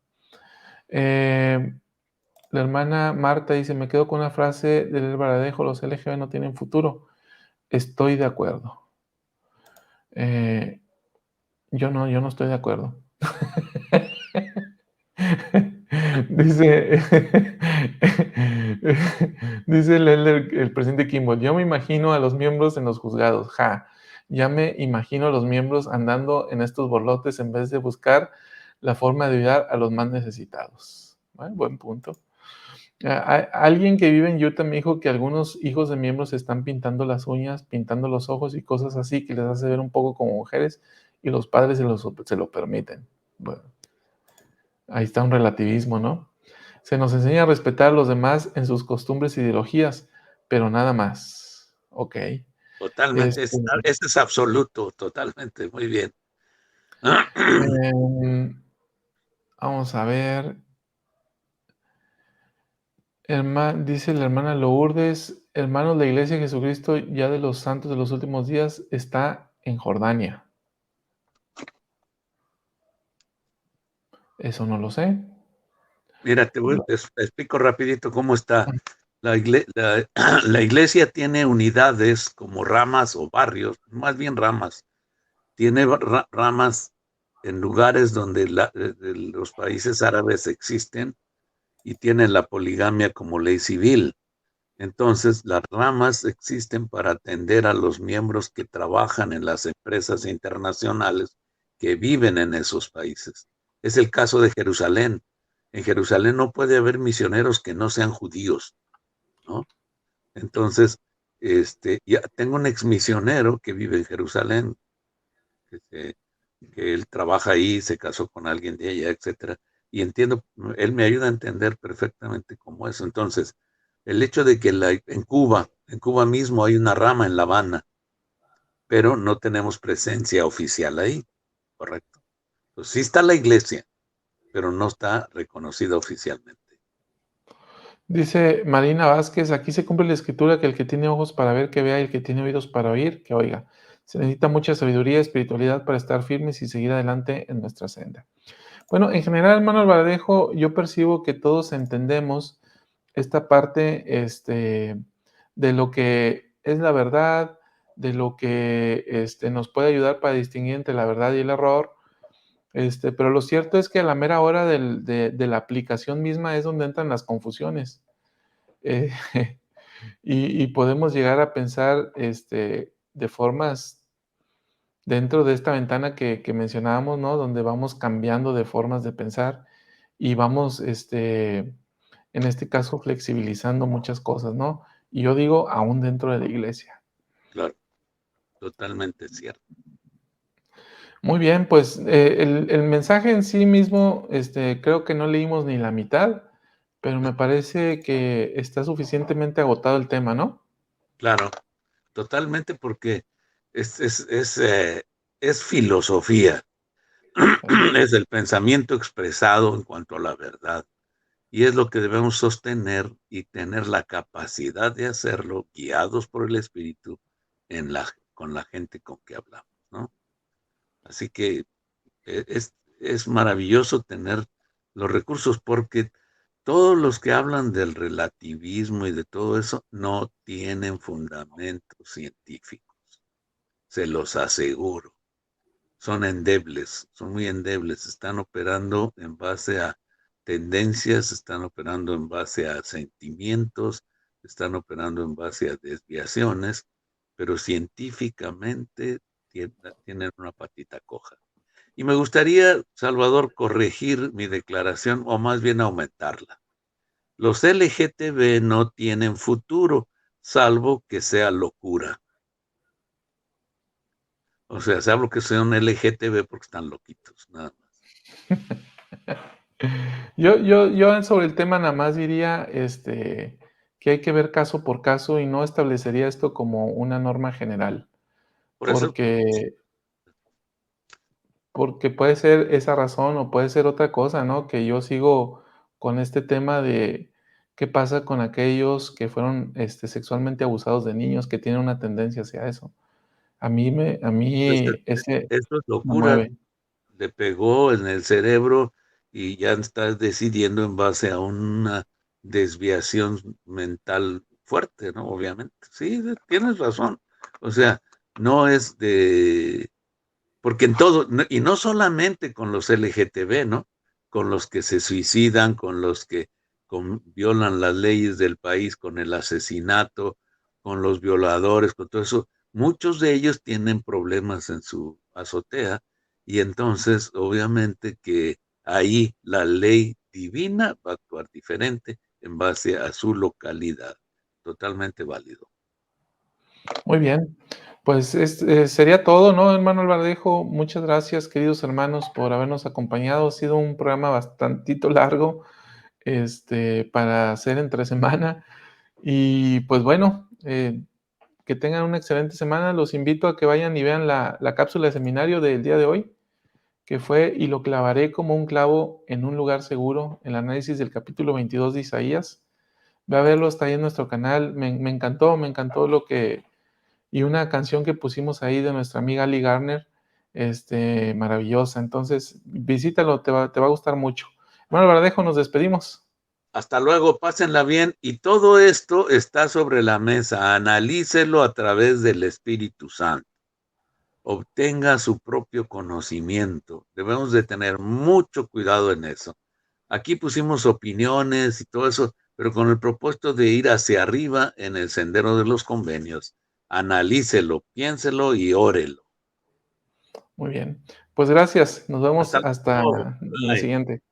[SPEAKER 2] La hermana Marta dice, me quedo con una frase del Baradejo, los LGB no tienen futuro. Estoy de acuerdo. Yo no estoy de acuerdo. Dice, dice el presidente Kimball, yo me imagino a los miembros en los juzgados, ya me imagino a los miembros andando en estos borlotes en vez de buscar la forma de ayudar a los más necesitados. Buen punto. Alguien que vive en Utah me dijo que algunos hijos de miembros están pintando las uñas, pintando los ojos y cosas así que les hace ver un poco como mujeres y los padres se lo permiten. Bueno, ahí está un relativismo, ¿no? Se nos enseña a respetar a los demás en sus costumbres e ideologías, pero nada más. Ok.
[SPEAKER 1] Totalmente,
[SPEAKER 2] Este,
[SPEAKER 1] este es absoluto, totalmente, muy bien.
[SPEAKER 2] vamos a ver. Dice la hermana Lourdes, hermanos, la iglesia de Jesucristo ya de los santos de los últimos días está en Jordania. Eso no lo sé.
[SPEAKER 1] Mira, te explico rapidito cómo está. La iglesia tiene unidades como ramas o barrios, más bien ramas. Tiene ramas en lugares donde los países árabes existen y tienen la poligamia como ley civil. Entonces, las ramas existen para atender a los miembros que trabajan en las empresas internacionales que viven en esos países. Es el caso de Jerusalén. En Jerusalén no puede haber misioneros que no sean judíos, ¿no? Entonces, ya tengo un exmisionero que vive en Jerusalén, que, que él trabaja ahí, se casó con alguien de allá, etcétera. Y entiendo, él me ayuda a entender perfectamente cómo es. Entonces, el hecho de que en Cuba mismo hay una rama en La Habana, pero no tenemos presencia oficial ahí, correcto. Pues sí está la iglesia, pero no está reconocida oficialmente.
[SPEAKER 2] Dice Marina Vázquez, aquí se cumple la escritura que el que tiene ojos para ver, que vea, y el que tiene oídos para oír, que oiga. Se necesita mucha sabiduría y espiritualidad para estar firmes y seguir adelante en nuestra senda. Bueno, en general, hermano Alvarejo, yo percibo que todos entendemos esta parte de lo que es la verdad, de lo que nos puede ayudar para distinguir entre la verdad y el error. Pero lo cierto es que a la mera hora de la aplicación misma es donde entran las confusiones. Eh, y podemos llegar a pensar de formas dentro de esta ventana que mencionábamos, ¿no? Donde vamos cambiando de formas de pensar y vamos, en este caso, flexibilizando muchas cosas, ¿no? Y yo digo, aún dentro de la iglesia.
[SPEAKER 1] Claro, totalmente cierto.
[SPEAKER 2] Muy bien, pues el mensaje en sí mismo, creo que no leímos ni la mitad, pero me parece que está suficientemente agotado el tema, ¿no?
[SPEAKER 1] Claro, totalmente porque es filosofía,
[SPEAKER 2] Sí.
[SPEAKER 1] es el pensamiento expresado en cuanto a la verdad. Y es lo que debemos sostener y tener la capacidad de hacerlo, guiados por el Espíritu, con la gente con que hablamos, ¿no? Así que es maravilloso tener los recursos porque todos los que hablan del relativismo y de todo eso no tienen fundamentos científicos, se los aseguro. Son endebles, son muy endebles, están operando en base a tendencias, están operando en base a sentimientos, están operando en base a desviaciones, pero científicamente tienen una patita coja. Y me gustaría, Salvador, corregir mi declaración o más bien aumentarla. Los LGTB no tienen futuro, salvo que sea locura. O sea, salvo que sean LGTB porque están loquitos, nada más.
[SPEAKER 2] Yo sobre el tema nada más diría, que hay que ver caso por caso y no establecería esto como una norma general,
[SPEAKER 1] Por eso,
[SPEAKER 2] porque porque puede ser esa razón o puede ser otra cosa, ¿no? Que yo sigo con este tema de qué pasa con aquellos que fueron, sexualmente abusados de niños, que tienen una tendencia hacia eso. A
[SPEAKER 1] pues,
[SPEAKER 2] mí ese
[SPEAKER 1] eso es
[SPEAKER 2] me
[SPEAKER 1] locura,
[SPEAKER 2] mueve.
[SPEAKER 1] le pegó en el cerebro y ya estás decidiendo en base a una desviación mental fuerte, ¿no? Obviamente. Sí, tienes razón. O sea, no es de porque en todo, y no solamente con los LGTB, ¿no? Con los que se suicidan, con los que violan las leyes del país, con el asesinato, con los violadores, con todo eso. Muchos de ellos tienen problemas en su azotea y entonces obviamente que ahí la ley divina va a actuar diferente en base a su localidad. Totalmente válido.
[SPEAKER 2] Muy bien, pues, sería todo, ¿no, hermano Alvardejo? Muchas gracias, queridos hermanos, por habernos acompañado. Ha sido un programa bastantito largo, para hacer entre semana. Y, pues, bueno, que tengan una excelente semana. Los invito a que vayan y vean la cápsula de seminario del día de hoy, que fue: "Y lo clavaré como un clavo en un lugar seguro", el análisis del capítulo 22 de Isaías. Ve a verlo, está ahí en nuestro canal. Me encantó lo que y una canción que pusimos ahí de nuestra amiga Ali Garner, maravillosa. Entonces, visítalo, te va a gustar mucho. Bueno, Verdejo, nos despedimos.
[SPEAKER 1] Hasta luego, pásenla bien y todo esto está sobre la mesa. Analícelo a través del Espíritu Santo. obtenga su propio conocimiento. Debemos de tener mucho cuidado en eso. Aquí pusimos opiniones y todo eso, pero con el propósito de ir hacia arriba en el sendero de los convenios. Analícelo, piénselo y órelo.
[SPEAKER 2] Muy bien. Pues gracias. Nos vemos
[SPEAKER 1] Hasta
[SPEAKER 2] hasta
[SPEAKER 1] luego.
[SPEAKER 2] la
[SPEAKER 1] Bye.
[SPEAKER 2] siguiente.